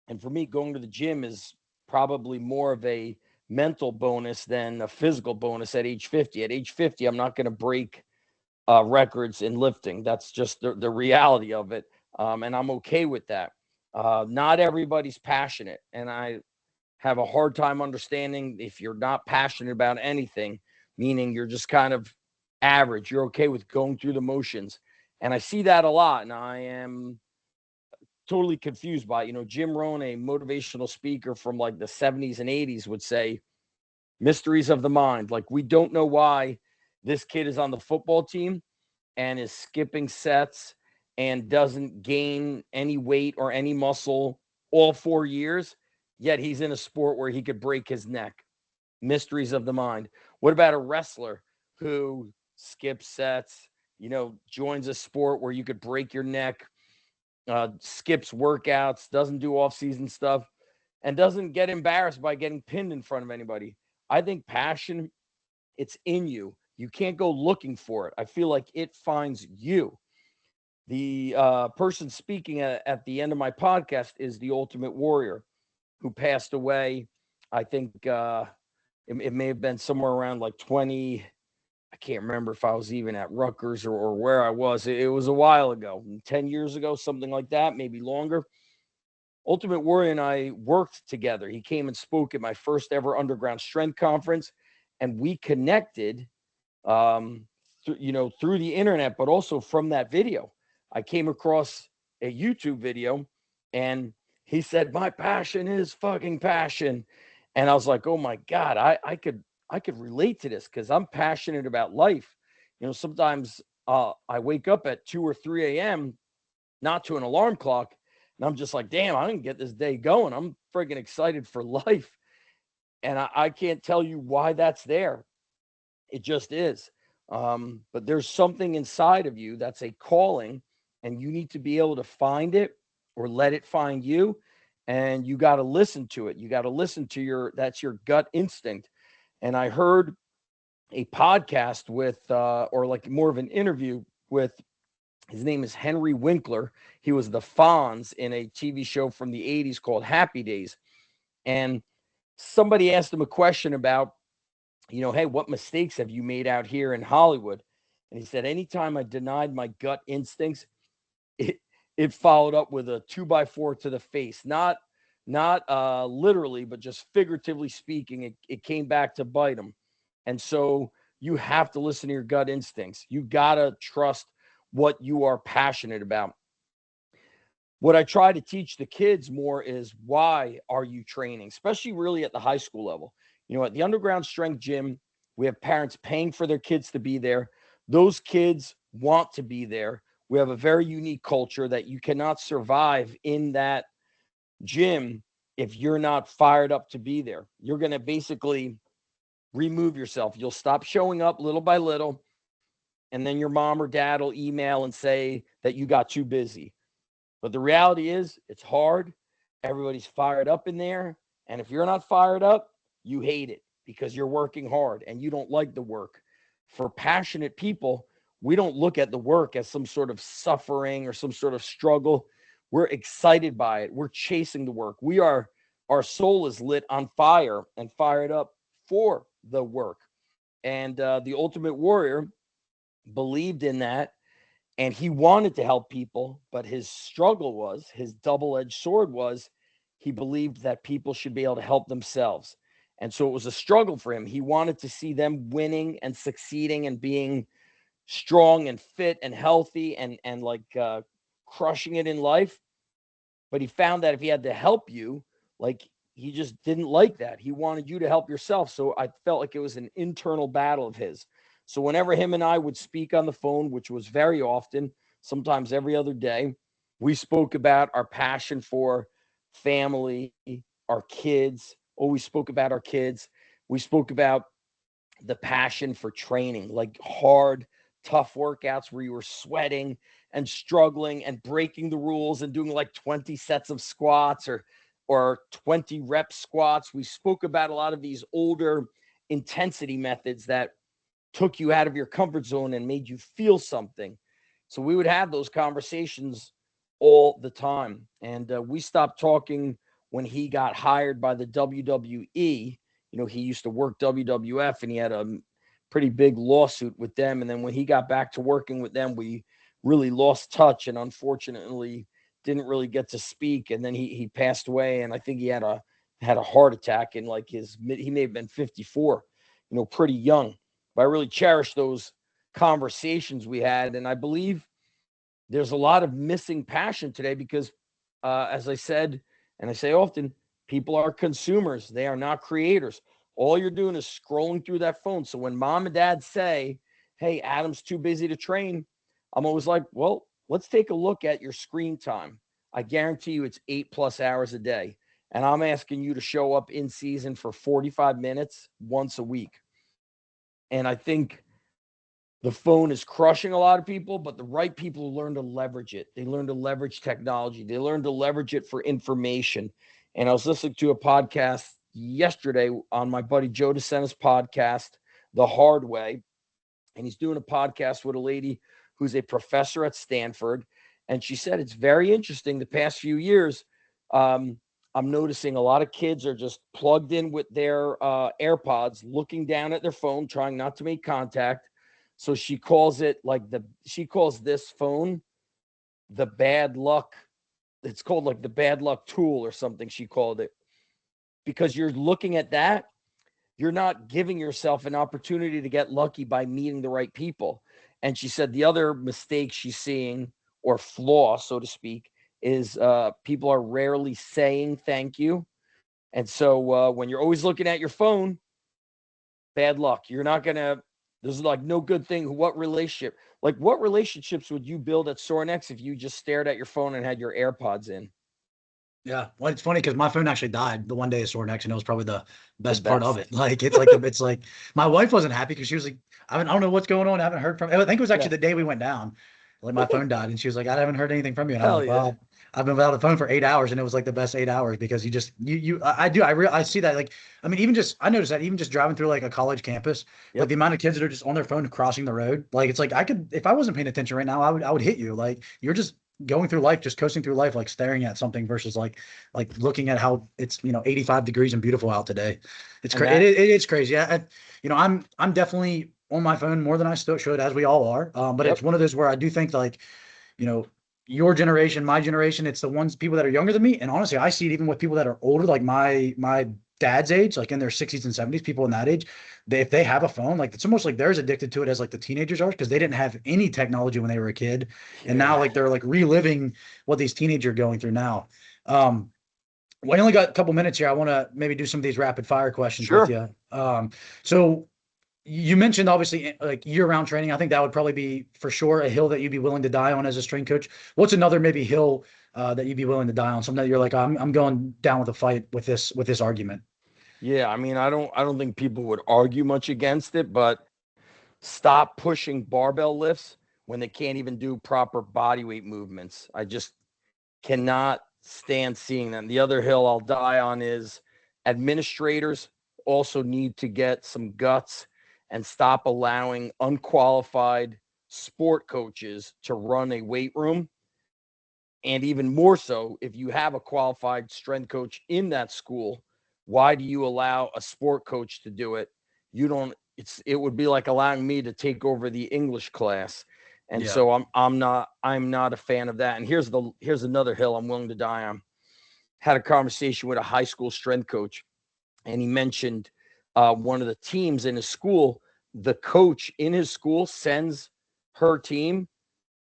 And for me, going to the gym is probably more of a mental bonus than a physical bonus at age 50. At age 50, I'm not going to break records in lifting. That's just the reality of it. And I'm okay with that. Not everybody's passionate. And I have a hard time understanding if you're not passionate about anything, meaning you're just kind of average, you're okay with going through the motions. And I see that a lot. And I am totally confused by it. You know, Jim Rohn, a motivational speaker from like the 70s and 80s, would say, mysteries of the mind. Like, we don't know why this kid is on the football team and is skipping sets and doesn't gain any weight or any muscle all 4 years, yet he's in a sport where he could break his neck. Mysteries of the mind. What about a wrestler who skips sets, you know, joins a sport where you could break your neck, skips workouts, doesn't do off-season stuff, and doesn't get embarrassed by getting pinned in front of anybody? I think passion, it's in you. You can't go looking for it. I feel like it finds you. The person speaking at the end of my podcast is the Ultimate Warrior, who passed away. I think it may have been somewhere around like 20. I can't remember if I was even at Rutgers or where I was. It was a while ago, 10 years ago, something like that, maybe longer. Ultimate Warrior and I worked together. He came and spoke at my first ever underground strength conference, and we connected, through the internet, but also from that video. I came across a YouTube video, and he said, "My passion is fucking passion," and I was like, "Oh my god, I could relate to this because I'm passionate about life." You know, sometimes I wake up at 2 or 3 a.m. not to an alarm clock. And I'm just like, damn, I didn't get this day going. I'm freaking excited for life. And I can't tell you why that's there. It just is. But there's something inside of you that's a calling, and you need to be able to find it or let it find you. And you got to listen to it. You got to listen to that's your gut instinct. And I heard a podcast with, or like more of an interview with, his name is Henry Winkler. He was the Fonz in a TV show from the 80s called Happy Days. And somebody asked him a question about, hey, what mistakes have you made out here in Hollywood? And he said, anytime I denied my gut instincts, it, it followed up with a 2x4 to the face. Not literally, but just figuratively speaking, it came back to bite him. And so you have to listen to your gut instincts. You got to trust what you are passionate about. What I try to teach the kids more is, why are you training, especially really at the high school level? You know, at the underground strength gym, we have parents paying for their kids to be there. Those kids want to be there. We have a very unique culture that you cannot survive in that gym if you're not fired up to be there. You're going to basically remove yourself. You'll stop showing up little by little. And then your mom or dad will email and say that you got too busy. But the reality is, it's hard. Everybody's fired up in there. And if you're not fired up, you hate it because you're working hard and you don't like the work. For passionate people, we don't look at the work as some sort of suffering or some sort of struggle. We're excited by it. We're chasing the work. Our soul is lit on fire and fired up for the work. And the Ultimate Warrior believed in that, and he wanted to help people, but his struggle was, his double-edged sword was, he believed that people should be able to help themselves. And so it was a struggle for him. He wanted to see them winning and succeeding and being strong and fit and healthy and crushing it in life. But he found that if he had to help you, like, he just didn't like that. He wanted you to help yourself. So I felt like it was an internal battle of his. So whenever him and I would speak on the phone, which was very often, sometimes every other day, we spoke about our passion for family, our kids. Always spoke about our kids. We spoke about the passion for training, like hard, tough workouts where you were sweating and struggling and breaking the rules and doing like 20 sets of squats or 20 rep squats. We spoke about a lot of these older intensity methods that took you out of your comfort zone and made you feel something. So we would have those conversations all the time. And we stopped talking when he got hired by the WWE. You know, he used to work WWF and he had a pretty big lawsuit with them. And then when he got back to working with them, we really lost touch and unfortunately didn't really get to speak. And then he passed away. And I think he had a heart attack in like he may have been 54, you know, pretty young. But I really cherish those conversations we had. And I believe there's a lot of missing passion today because, as I said, and I say often, people are consumers. They are not creators. All you're doing is scrolling through that phone. So when mom and dad say, hey, Adam's too busy to train, I'm always like, well, let's take a look at your screen time. I guarantee you it's 8+ hours a day. And I'm asking you to show up in season for 45 minutes once a week. And I think the phone is crushing a lot of people, but the right people learn to leverage it. They learn to leverage technology. They learn to leverage it for information. And I was listening to a podcast yesterday on my buddy Joe DeSena's podcast, The Hard Way. And he's doing a podcast with a lady who's a professor at Stanford. And she said, it's very interesting the past few years. I'm noticing a lot of kids are just plugged in with their AirPods, looking down at their phone, trying not to make contact. So she calls it she calls this phone the bad luck. It's called like the bad luck tool or something, she called it. Because you're looking at that, you're not giving yourself an opportunity to get lucky by meeting the right people. And she said the other mistake she's seeing, or flaw, so to speak, is people are rarely saying thank you. And so when you're always looking at your phone, bad luck. You're not going to, there's like no good thing. What relationships would you build at Sorinex if you just stared at your phone and had your AirPods in?
Yeah, well, it's funny because my phone actually died the one day of sore necks, and it was probably the
The
best part of
best.
it. Like it's like my wife wasn't happy because she was like, I don't know what's going on. I haven't heard from. I think it was
Yeah.
actually the day we went down. Like my phone died, and she was like, I haven't heard anything from you, and I was
Hell
like,
yeah.
well, I've been without a phone for 8 hours, and it was like the best 8 hours because you just I see that. Like I mean, even just I noticed that even just driving through like a college campus, like
Yep.
the amount of kids that are just on their phone crossing the road. Like it's like I could if I wasn't paying attention right now, I would hit you. Like you're just going through life, just coasting through life, like staring at something versus like looking at how it's 85 degrees and beautiful out today. It's
And
crazy.
that,
It's crazy. I'm definitely on my phone more than I still should, as we all are. But it's
yep.
one of those where I do think like you know your generation, my generation, it's the ones people that are younger than me, and honestly, I see it even with people that are older, like my dad's age, like in their 60s and 70s, people in that age, if they have a phone, like it's almost like they're as addicted to it as like the teenagers are because they didn't have any technology when they were a kid, and now
Yeah.
like they're like reliving what these teenagers are going through now. Um, we only got a couple minutes here. I want to maybe do some of these rapid fire questions with
Sure.
you. So you mentioned obviously like year-round training. I think that would probably be for sure a hill that you'd be willing to die on as a strength coach. What's another maybe hill that you'd be willing to die on? Something that you're like, I'm going down with a fight with this argument.
Yeah. I mean, I don't think people would argue much against it, but stop pushing barbell lifts when they can't even do proper body weight movements. I just cannot stand seeing them. The other hill I'll die on is administrators also need to get some guts and stop allowing unqualified sport coaches to run a weight room. And even more so, if you have a qualified strength coach in that school, why do you allow a sport coach to do it? You don't, it would be like allowing me to take over the English class. And
Yeah.
so I'm not a fan of that. And here's another hill I'm willing to die on. Had a conversation with a high school strength coach, and he mentioned one of the teams in his school. The coach in his school sends her team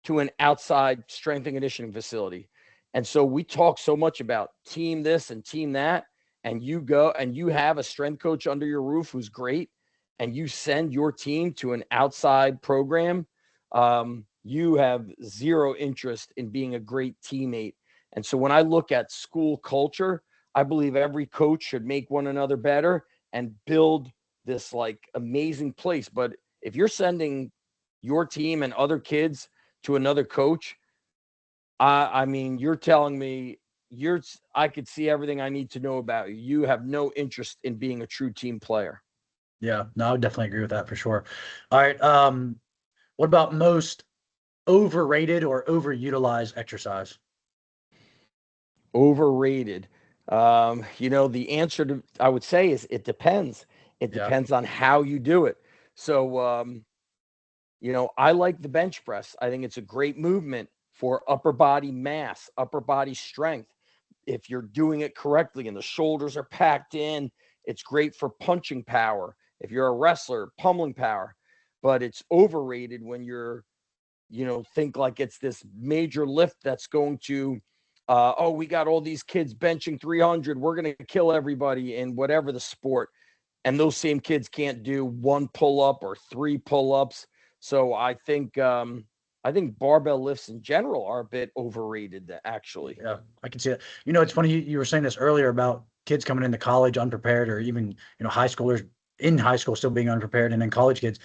to an outside strength and conditioning facility. And so we talk so much about team this and team that. And you go and you have a strength coach under your roof who's great, and you send your team to an outside program. You have zero interest in being a great teammate. And so when I look at school culture, I believe every coach should make one another better and build this like amazing place. But if you're sending your team and other kids to another coach, I mean, you're telling me I could see everything I need to know about you. You have no interest in being a true team player.
Yeah, no, I would definitely agree with that for sure. All right. What about most overrated or overutilized exercise?
Overrated. The answer to I would say is it depends. It
Yeah.
depends on how you do it. So, I like the bench press. I think it's a great movement for upper body mass, upper body strength. If you're doing it correctly and the shoulders are packed in, it's great for punching power. If you're a wrestler, pummeling power. But it's overrated when think like it's this major lift that's going to, we got all these kids benching 300. We're going to kill everybody in whatever the sport. And those same kids can't do one pull up or three pull ups. So I think barbell lifts in general are a bit overrated, actually.
Yeah, I can see that. It's funny you were saying this earlier about kids coming into college unprepared, or even high schoolers in high school still being unprepared, and then college kids.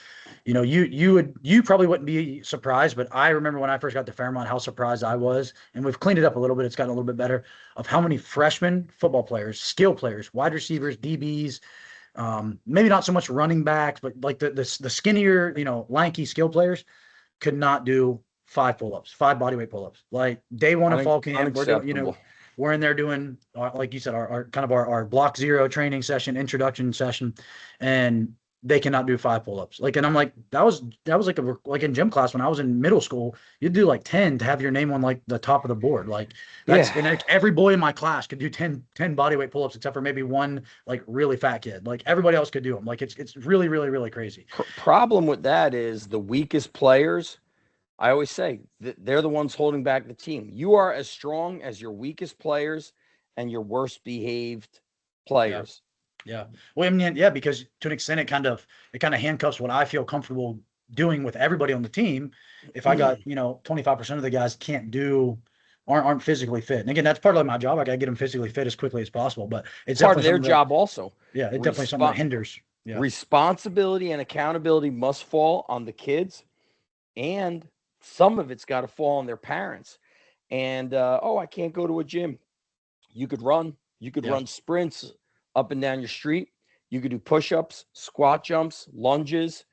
You probably wouldn't be surprised, but I remember when I first got to Fairmont how surprised I was, and we've cleaned it up a little bit. It's gotten a little bit better of how many freshman football players, skill players, wide receivers, DBs, maybe not so much running backs, but like the skinnier, lanky skill players could not do 5 pull-ups, 5 bodyweight pull-ups. Like day one of fall camp, we're doing,
Unacceptable.
we're in there doing, like you said, our kind of our block zero training session, introduction session, and they cannot do 5 pull-ups. Like, and I'm like, that was like in gym class when I was in middle school, you'd do like 10 to have your name on like the top of the board. Like
Yeah.
and like, every boy in my class could do 10 bodyweight pull-ups except for maybe one like really fat kid. Like everybody else could do them. Like it's really, really, really crazy.
Problem with that is the weakest players. I always say that they're the ones holding back the team. You are as strong as your weakest players and your worst behaved
Yeah.
players.
Yeah. Well, I mean, yeah, because to an extent, it kind of handcuffs what I feel comfortable doing with everybody on the team. If I got, 25% of the guys aren't physically fit. And again, that's part of my job. I got to get them physically fit as quickly as possible, but it's
Part of
definitely
their
something that,
job also.
yeah, it's definitely something that
Resp-
hinders. Yeah.
Responsibility and accountability must fall on the kids, and some of it's got to fall on their parents. And I can't go to a gym. You could run. You could
Yeah.
run sprints up and down your street. You could do push-ups, squat jumps, lunges.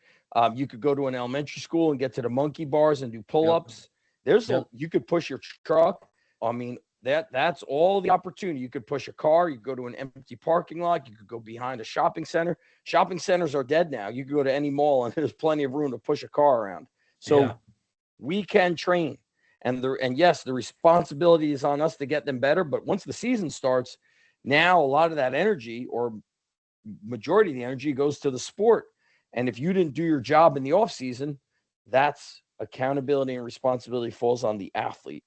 You could go to an elementary school and get to the monkey bars and do
Yep.
pull-ups.
Yep.
You could push your truck. I mean, that's all the opportunity. You could push a car. You could go to an empty parking lot. You could go behind a shopping center. Shopping centers are dead now. You could go to any mall and there's plenty of room to push a car around.
Yeah.
So we can train. And yes, the responsibility is on us to get them better. But once the season starts, now a lot of that energy or majority of the energy goes to the sport. And if you didn't do your job in the off season, that's accountability and responsibility falls on the athlete.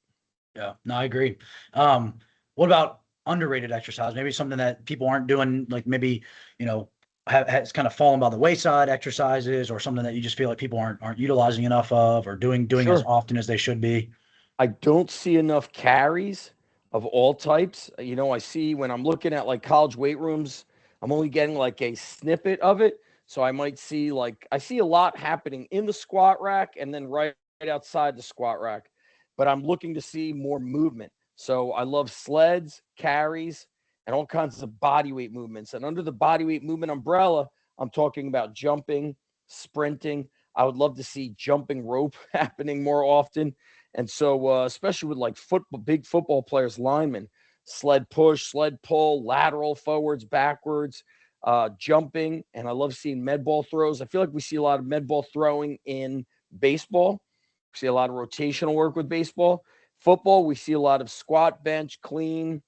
Yeah. No, I agree. What about underrated exercise? Maybe something that people aren't doing, like maybe, has kind of fallen by the wayside exercises, or something that you just feel like people aren't utilizing enough of, or doing as
Sure.
often as they should be.
I don't see enough carries of all types. I see when I'm looking at like college weight rooms, I'm only getting like a snippet of it. So I see a lot happening in the squat rack and then right outside the squat rack, but I'm looking to see more movement. So I love sleds, carries, and all kinds of body weight movements. And under the body weight movement umbrella, I'm talking about jumping, sprinting. I would love to see jumping rope happening more often. And so, especially with like big football players, linemen, sled push, sled pull, lateral forwards, backwards, jumping. And I love seeing med ball throws. I feel like we see a lot of med ball throwing in baseball. We see a lot of rotational work with baseball. Football, we see a lot of squat, bench, clean,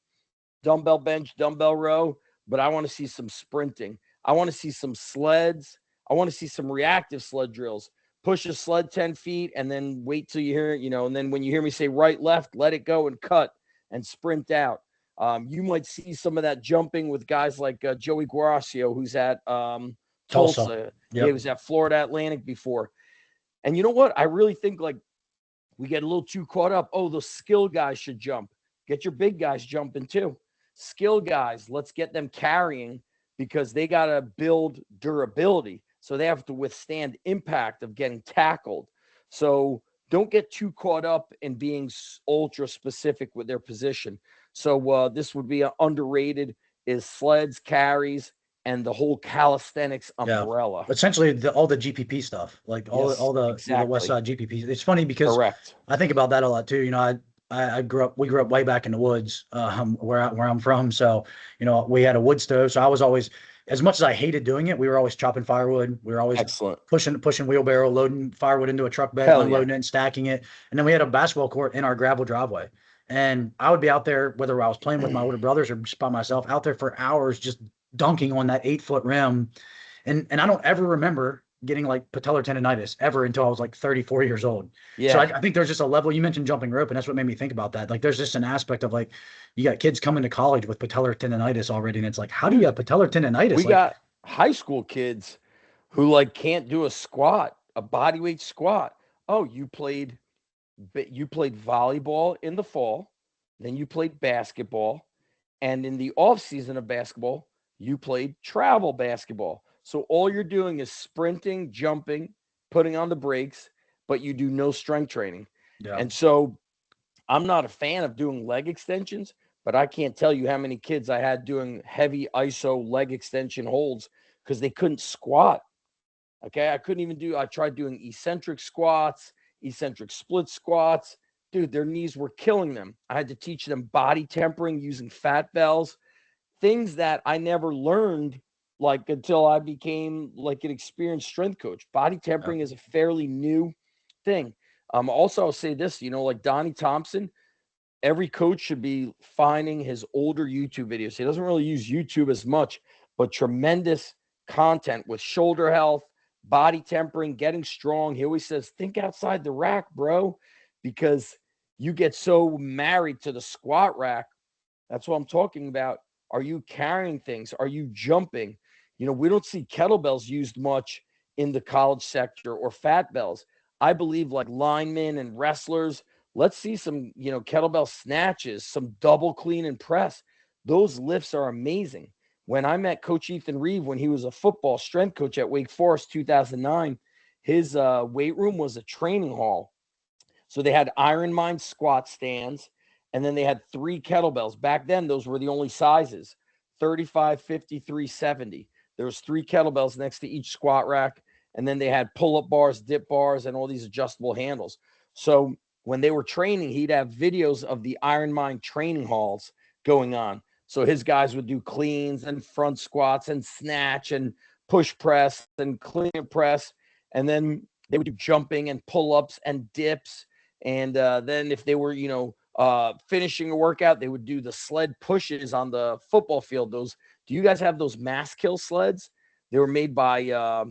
dumbbell bench, dumbbell row. But I want to see some sprinting. I want to see some sleds. I want to see some reactive sled drills. Push a sled 10 feet and then wait till you hear it, and then when you hear me say right, left, let it go and cut and sprint out. You might see some of that jumping with guys like Joey Guaracio, who's at
Tulsa.
Tulsa. Yeah, he
Yep.
was at Florida Atlantic before. And you know what? I really think like we get a little too caught up. Oh, the skill guys should jump. Get your big guys jumping too. Skill guys, let's get them carrying because they got to build durability. So they have to withstand impact of getting tackled. So don't get too caught up in being ultra specific with their position. So this would be underrated is sleds, carries, and the whole calisthenics
Yeah.
umbrella.
Essentially all the GPP stuff, like
Yes,
the West
exactly.
Side GPP. It's funny because
Correct.
I think about that a lot too. We grew up way back in the woods, where I'm from. So, we had a wood stove. So I was always, as much as I hated doing it, we were always chopping firewood. We were always
Excellent.
pushing wheelbarrow, loading firewood into a truck bed,
Hell yeah.
unloading it and stacking it. And then we had a basketball court in our gravel driveway. And I would be out there, whether I was playing with my older brothers or just by myself, out there for hours, just dunking on that 8 foot rim. And I don't ever remember getting like patellar tendonitis ever until I was like 34 years old. So
Yeah.
I think there's just a level. You mentioned jumping rope, and that's what made me think about that. Like there's just an aspect of like you got kids coming to college with patellar tendonitis already, and it's like, how do you
Dude,
have patellar tendonitis?
we
Like,
got high school kids who like can't do a squat, a body weight squat. Oh, you played volleyball in the fall, then you played basketball, and in the off season of basketball, you played travel basketball. So all you're doing is sprinting, jumping, putting on the brakes, but you do no strength training.
yeah,
And so I'm not a fan of doing leg extensions, but I can't tell you how many kids I had doing heavy ISO leg extension holds because they couldn't squat. Okay. I tried doing eccentric squats, eccentric split squats. Dude, their knees were killing them. I had to teach them body tempering using fat bells, things that I never learned like until I became like an experienced strength coach. Body
yeah,
tempering is a fairly new thing. Also, I'll say this, like Donnie Thompson, every coach should be finding his older YouTube videos. He doesn't really use YouTube as much, but tremendous content with shoulder health, body tempering, getting strong. He always says, think outside the rack, bro, because you get so married to the squat rack. That's what I'm talking about. Are you carrying things? Are you jumping? We don't see kettlebells used much in the college sector or fat bells. I believe like linemen and wrestlers, let's see some, kettlebell snatches, some double clean and press. Those lifts are amazing. When I met Coach Ethan Reeve, when he was a football strength coach at Wake Forest, 2009, his weight room was a training hall. So they had Iron Mind squat stands, and then they had 3 kettlebells. Back then, those were the only sizes, 35, 53, 70. There was 3 kettlebells next to each squat rack, and then they had pull-up bars, dip bars, and all these adjustable handles. So when they were training, he'd have videos of the Iron Mind training halls going on. So his guys would do cleans and front squats and snatch and push press and clean press. And then they would do jumping and pull-ups and dips. And then if they were, finishing a workout, they would do the sled pushes on the football field. Do you guys have those mass kill sleds? They were made by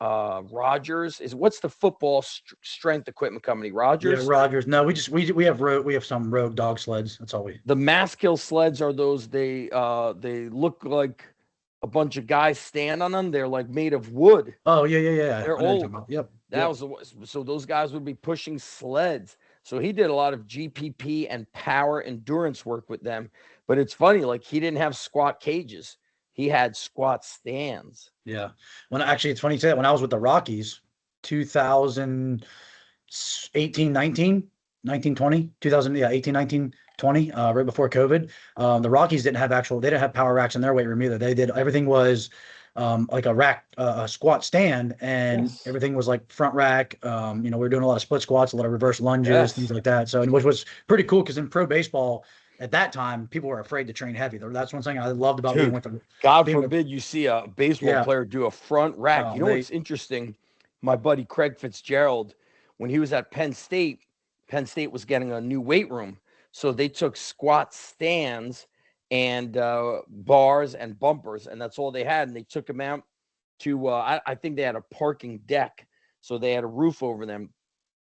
Rogers. What's the football strength equipment company?
yeah.
Rogers.
Rogers. No, we have some rogue dog sleds. That's all we.
The mass kill sleds are those. They look like a bunch of guys stand on them. They're like made of wood.
Oh yeah, yeah, yeah.
They're
I know what you're talking
old.
about. Yep,
That
yep.
was so those guys would be pushing sleds. So he did a lot of GPP and power endurance work with them. But it's funny, like he didn't have squat cages. He had squat stands.
Yeah. It's funny you say that. When I was with the Rockies, 2018, 19, 20, 2000, yeah, 18, 19, 20, right before COVID. The Rockies they didn't have power racks in their weight room either. Everything was like a rack, a squat stand, and
Yes.
everything was like front rack. We were doing a lot of split squats, a lot of reverse lunges, things
Yes.
like that. So, and which was pretty cool because in pro baseball at that time, people were afraid to train heavy. That's one thing I loved about
Dude, God
being with,
forbid you see a baseball
yeah.
player do a front rack. You know
They
what's interesting? My buddy Craig Fitzgerald, when he was at Penn State was getting a new weight room. So they took squat stands and bars and bumpers, and that's all they had. And they took them out to, I think they had a parking deck. So they had a roof over them.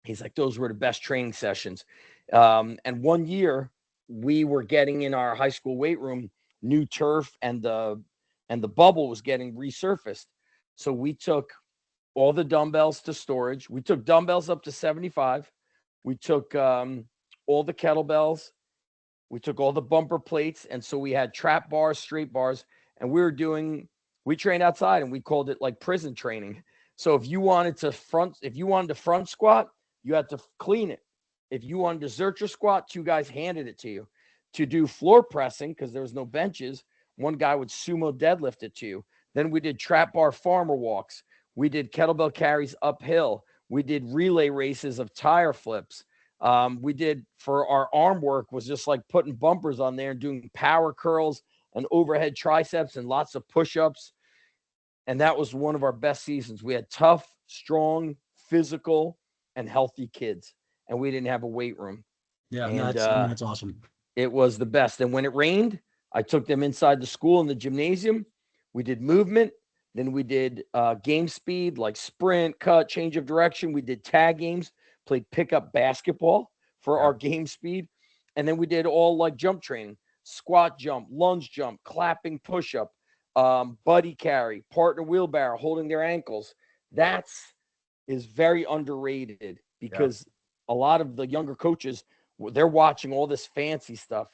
He's like, those were the best training sessions. And one year we were getting in our high school weight room new turf, and the bubble was getting resurfaced. So we took all the dumbbells to storage. We took dumbbells up to 75. We took all the kettlebells. We took all the bumper plates. And so we had trap bars, straight bars, and we trained outside, and we called it like prison training. So if you wanted to front squat, you had to clean it. If you wanted to zercher squat, 2 guys handed it to you. To do floor pressing, because there was no benches, 1 guy would sumo deadlift it to you. Then we did trap bar farmer walks. We did kettlebell carries uphill. We did relay races of tire flips. We did, for our arm work, was just like putting bumpers on there and doing power curls and overhead triceps and lots of push-ups. And that was one of our best seasons. We had tough, strong, physical, and healthy kids, and we didn't have a weight room.
Yeah, no,
And
that's awesome.
it was the best. And when it rained, I took them inside the school in the gymnasium. We did movement. Then we did game speed, like sprint, cut, change of direction. We did tag games, played pickup basketball for our game speed. And then we did all like jump training, squat jump, lunge jump, clapping push-up, buddy carry, partner wheelbarrow, holding their ankles. Is very underrated because a lot of the younger coaches, they're watching all this fancy stuff,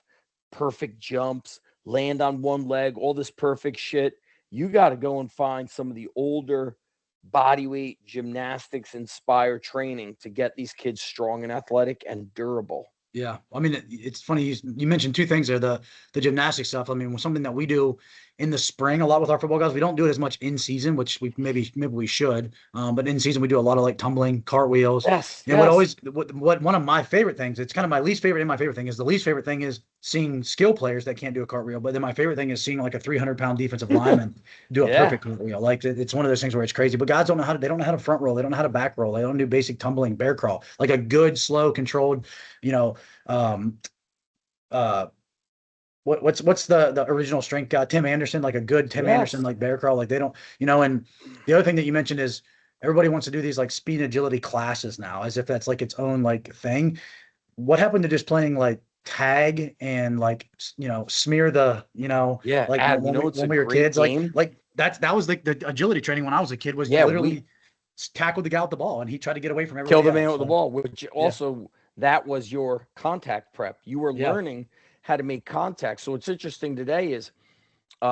perfect jumps, land on one leg, all this perfect shit. You got to go and find some of the older bodyweight gymnastics inspired training to get these kids strong and athletic and durable.
Yeah. I mean, it's funny. You mentioned two things there, the gymnastic stuff. I mean, something that we do in the spring a lot with our football guys. We don't do it as much in season, which maybe we should. But in season, we do a lot of like tumbling, cartwheels.
Yes.
And what one of my favorite things, it's kind of my least favorite and my favorite thing is, the least favorite thing is seeing skill players that can't do a cartwheel. But then my favorite thing is seeing like a 300-pound defensive lineman do a perfect cartwheel. Like it's one of those things where it's crazy, but guys they don't know how to front roll. They don't know how to back roll. They don't do basic tumbling, bear crawl, like a good, slow, controlled, what's the original strength guy, Tim Anderson, like a good Tim Anderson, like bear crawl, like they don't, and the other thing that you mentioned is everybody wants to do these like speed and agility classes now, as if that's like its own like thing. What happened to just playing like tag and like, smear the, like
Adam,
when we were kids, like that was like the agility training when I was a kid, was literally tackled the guy with the ball and he tried to get away from everybody
kill the man
else.
with the ball, which also that was your contact prep. You were learning how to make contact. So what's interesting today is we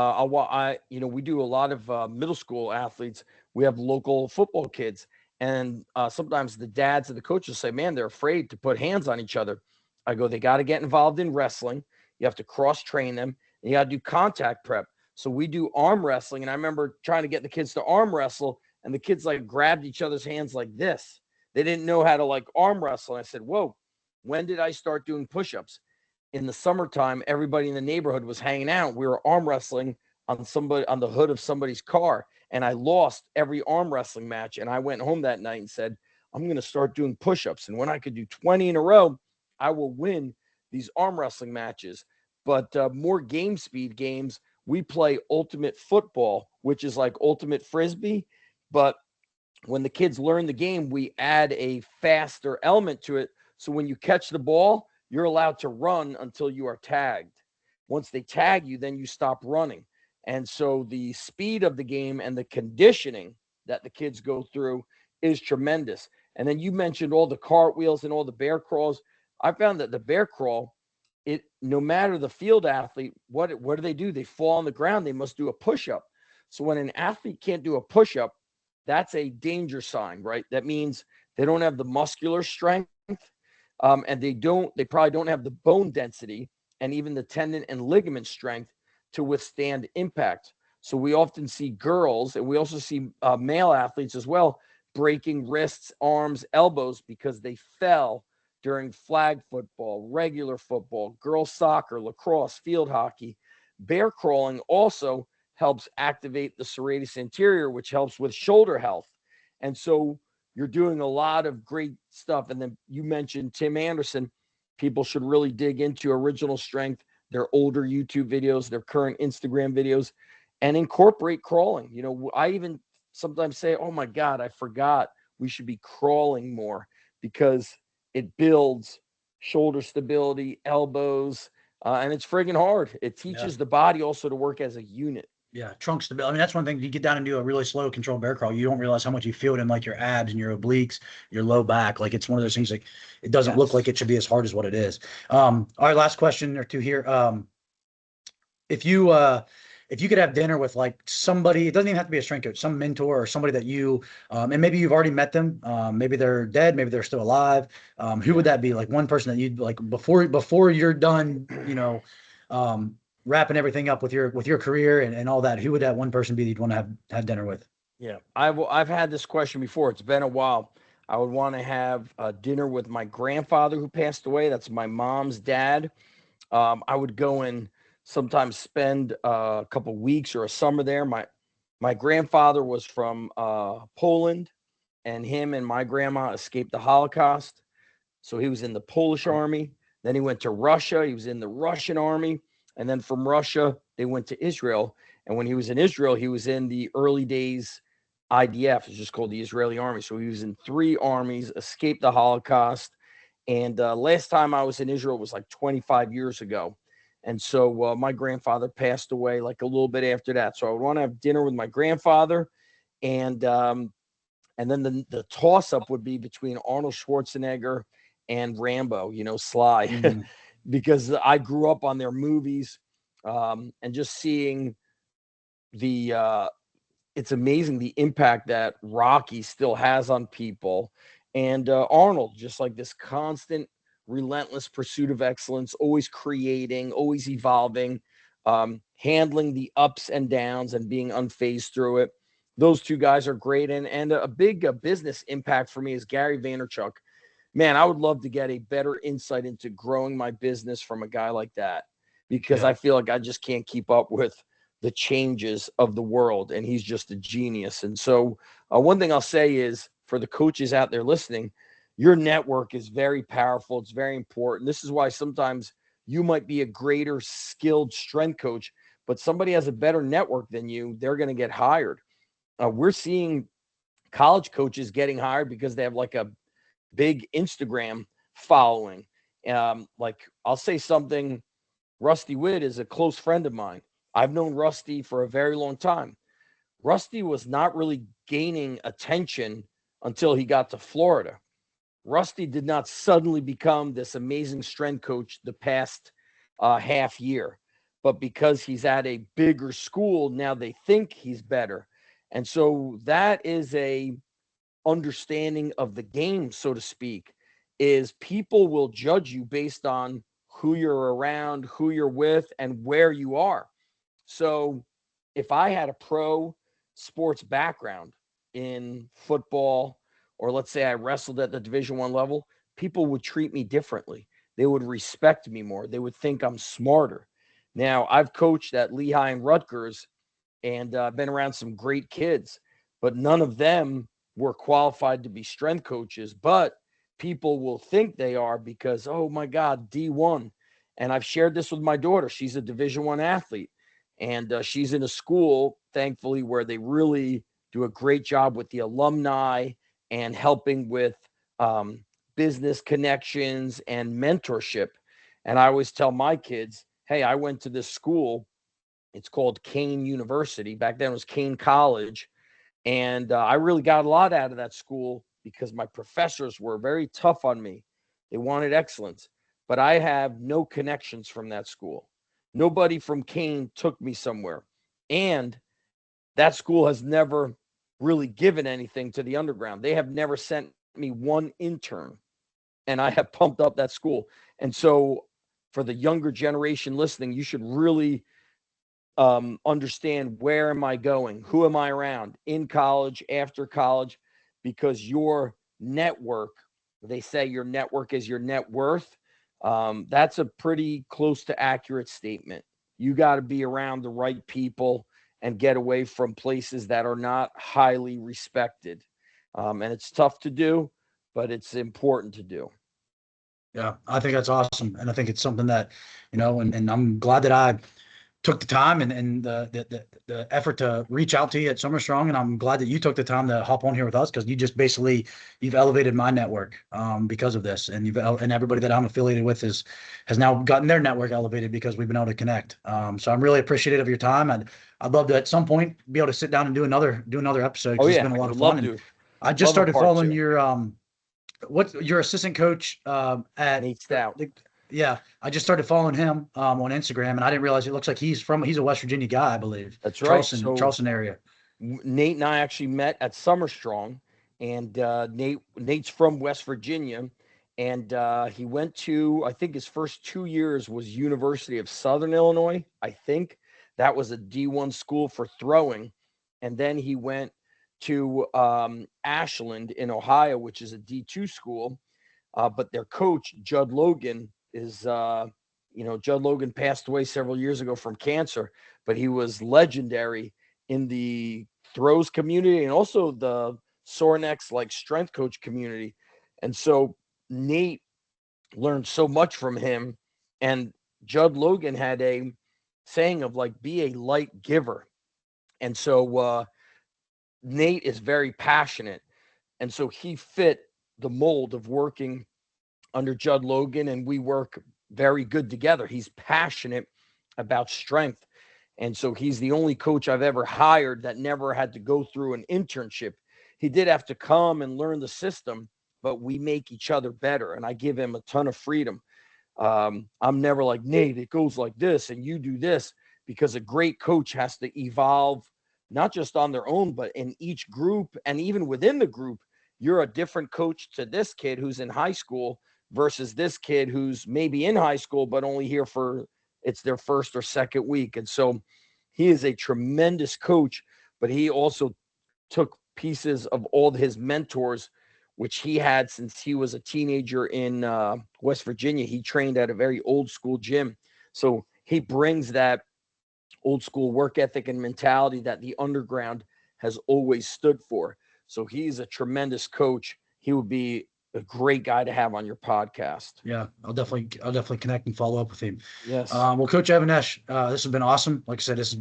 do a lot of middle school athletes. We have local football kids, and sometimes the dads and the coaches say, man, they're afraid to put hands on each other. I go, they got to get involved in wrestling. You have to cross train them, and you got to do contact prep. So we do arm wrestling, and I remember trying to get the kids to arm wrestle, and the kids like grabbed each other's hands like this. They didn't know how to like arm wrestle. And I said, whoa, when did I start doing push-ups? In the summertime, everybody in the neighborhood was hanging out. We were arm wrestling on the hood of somebody's car. And I lost every arm wrestling match. And I went home that night and said, I'm going to start doing push-ups. And when I could do 20 in a row, I will win these arm wrestling matches. But more game speed games, we play ultimate football, which is like ultimate frisbee. But when the kids learn the game, we add a faster element to it. So when you catch the ball, you're allowed to run until you are tagged. Once they tag you, then you stop running. And so the speed of the game and the conditioning that the kids go through is tremendous. And then you mentioned all the cartwheels and all the bear crawls. I found that the bear crawl, no matter the field athlete, what do? They fall on the ground. They must do a push-up. So when an athlete can't do a push-up, that's a danger sign, right? That means they don't have the muscular strength, and they probably don't have the bone density and even the tendon and ligament strength to withstand impact. So we often see girls, and we also see male athletes as well, breaking wrists, arms, elbows because they fell during flag football, regular football, girls soccer, lacrosse, field hockey. Bear crawling also helps activate the serratus anterior, which helps with shoulder health. And so you're doing a lot of great stuff. And then you mentioned Tim Anderson. People should really dig into Original Strength, their older YouTube videos, their current Instagram videos, and incorporate crawling. I even sometimes say, oh my God, I forgot we should be crawling more, because it builds shoulder stability, elbows, and it's friggin' hard. It teaches the body also to work as a unit.
Yeah, trunk stability. I mean, that's one thing. You get down and do a really slow, controlled bear crawl, you don't realize how much you feel it in like your abs and your obliques, your low back. Like it's one of those things. Like it doesn't look like it should be as hard as what it is. All right, last question or two here. If you could have dinner with like somebody, it doesn't even have to be a strength coach, some mentor or somebody that you, and maybe you've already met them, maybe they're dead, maybe they're still alive. Who would that be? Like one person that you'd like before you're done, wrapping everything up with your career and all that, who would that one person be that you'd want to have dinner with?
Yeah, I've had this question before. It's been a while. I would want to have dinner with my grandfather who passed away. That's my mom's dad. I would go and sometimes spend a couple weeks or a summer there. My grandfather was from Poland, and him and my grandma escaped the Holocaust. So he was in the Polish army. Then he went to Russia. He was in the Russian army. And then from Russia, they went to Israel. And when he was in Israel, he was in the early days IDF. It's just called the Israeli army. So he was in 3 armies, escaped the Holocaust. And last time I was in Israel was like 25 years ago. And so my grandfather passed away like a little bit after that. So I would want to have dinner with my grandfather. And then the toss up would be between Arnold Schwarzenegger and Rambo, Sly,
Mm-hmm.
because I grew up on their movies, and just seeing the it's amazing the impact that Rocky still has on people. And Arnold, just like this constant, relentless pursuit of excellence, always creating, always evolving, handling the ups and downs and being unfazed through it. Those 2 guys are great. And a big business impact for me is Gary Vaynerchuk. Man, I would love to get a better insight into growing my business from a guy like that, because
Yeah.
I feel like I just can't keep up with the changes of the world, and he's just a genius. And so one thing I'll say is, for the coaches out there listening, your network is very powerful. It's very important. This is why sometimes you might be a greater skilled strength coach, but somebody has a better network than you, they're going to get hired. We're seeing college coaches getting hired because they have like a big Instagram following. Like, I'll say something. Rusty Witt is a close friend of mine. I've known Rusty for a very long time. Rusty was not really gaining attention until he got to Florida. Rusty did not suddenly become this amazing strength coach the past half year, but because he's at a bigger school, now they think he's better. And so that is a understanding of the game, so to speak, is people will judge you based on who you're around, who you're with, and where you are. So if I had a pro sports background in football, or let's say I wrestled at the Division 1 level, people would treat me differently. They would respect me more. They would think I'm smarter. Now, I've coached at Lehigh and Rutgers, and been around some great kids, but none of them were qualified to be strength coaches. But people will think they are because, oh my God, D1. And I've shared this with my daughter. She's a Division 1 athlete, and she's in a school, thankfully, where they really do a great job with the alumni and helping with business connections and mentorship. And I always tell my kids, hey, I went to this school. It's called Kane University. Back then it was Kane College. And I really got a lot out of that school because my professors were very tough on me. They wanted excellence, but I have no connections from that school. Nobody from Kane took me somewhere. And that school has never really given anything to the underground. They have never sent me one intern, and I have pumped up that school. And so for the younger generation listening, you should really understand, where am I going? Who am I around in college, after college? Because your network, they say your network is your net worth. That's a pretty close to accurate statement. You got to be around the right people and get away from places that are not highly respected. And it's tough to do, but it's important to do.
Yeah, I think that's awesome. And I think it's something that, and I'm glad that I took the time and the effort to reach out to you at Summer Strong. And I'm glad that you took the time to hop on here with us, because you just basically, you've elevated my network because of this. And and everybody that I'm affiliated with has now gotten their network elevated because we've been able to connect. So I'm really appreciative of your time. I'd love to at some point be able to sit down and do another episode,
Oh
because it's
yeah,
been a
I
lot
would
of fun.
love
And
to.
I just
Love a
started
part
following
two.
your what's your assistant coach at
Nate Stout.
yeah, I just started following him on Instagram, and I didn't realize it looks like he's a West Virginia guy, I believe.
That's right. So
Charleston area.
Nate and I actually met at Summer Strong, and Nate's from West Virginia, and he went to, I think his first 2 years was University of Southern Illinois. I think that was a D1 school for throwing, and then he went to Ashland in Ohio, which is a D2 school. But their coach, Judd Logan, is, Judd Logan passed away several years ago from cancer, but he was legendary in the throws community and also the sore necks, like strength coach community. And so Nate learned so much from him. And Judd Logan had a saying of like, be a light giver. And so Nate is very passionate. And so he fit the mold of working under Judd Logan, and we work very good together. He's passionate about strength. And so he's the only coach I've ever hired that never had to go through an internship. He did have to come and learn the system, but we make each other better. And I give him a ton of freedom. I'm never like, Nate, it goes like this and you do this, because a great coach has to evolve, not just on their own, but in each group. And even within the group, you're a different coach to this kid who's in high school versus this kid who's maybe in high school, but only here for it's their first or second week. And so he is a tremendous coach, but he also took pieces of all his mentors, which he had since he was a teenager in West Virginia. He trained at a very old school gym. So he brings that old school work ethic and mentality that the underground has always stood for. So he's a tremendous coach. He would be a great guy to have on your podcast.
Yeah, I'll definitely connect and follow up with him.
Yes.
Well, Coach Even-Esh, this has been awesome. Like I said, this is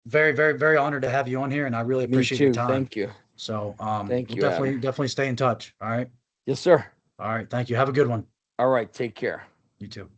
very, very, very honored to have you on here, and I really appreciate your time.
Thank you.
So,
Thank
we'll
you,
definitely stay in touch. All right.
Yes, sir.
All right. Thank you. Have a good one.
All right. Take care.
You too.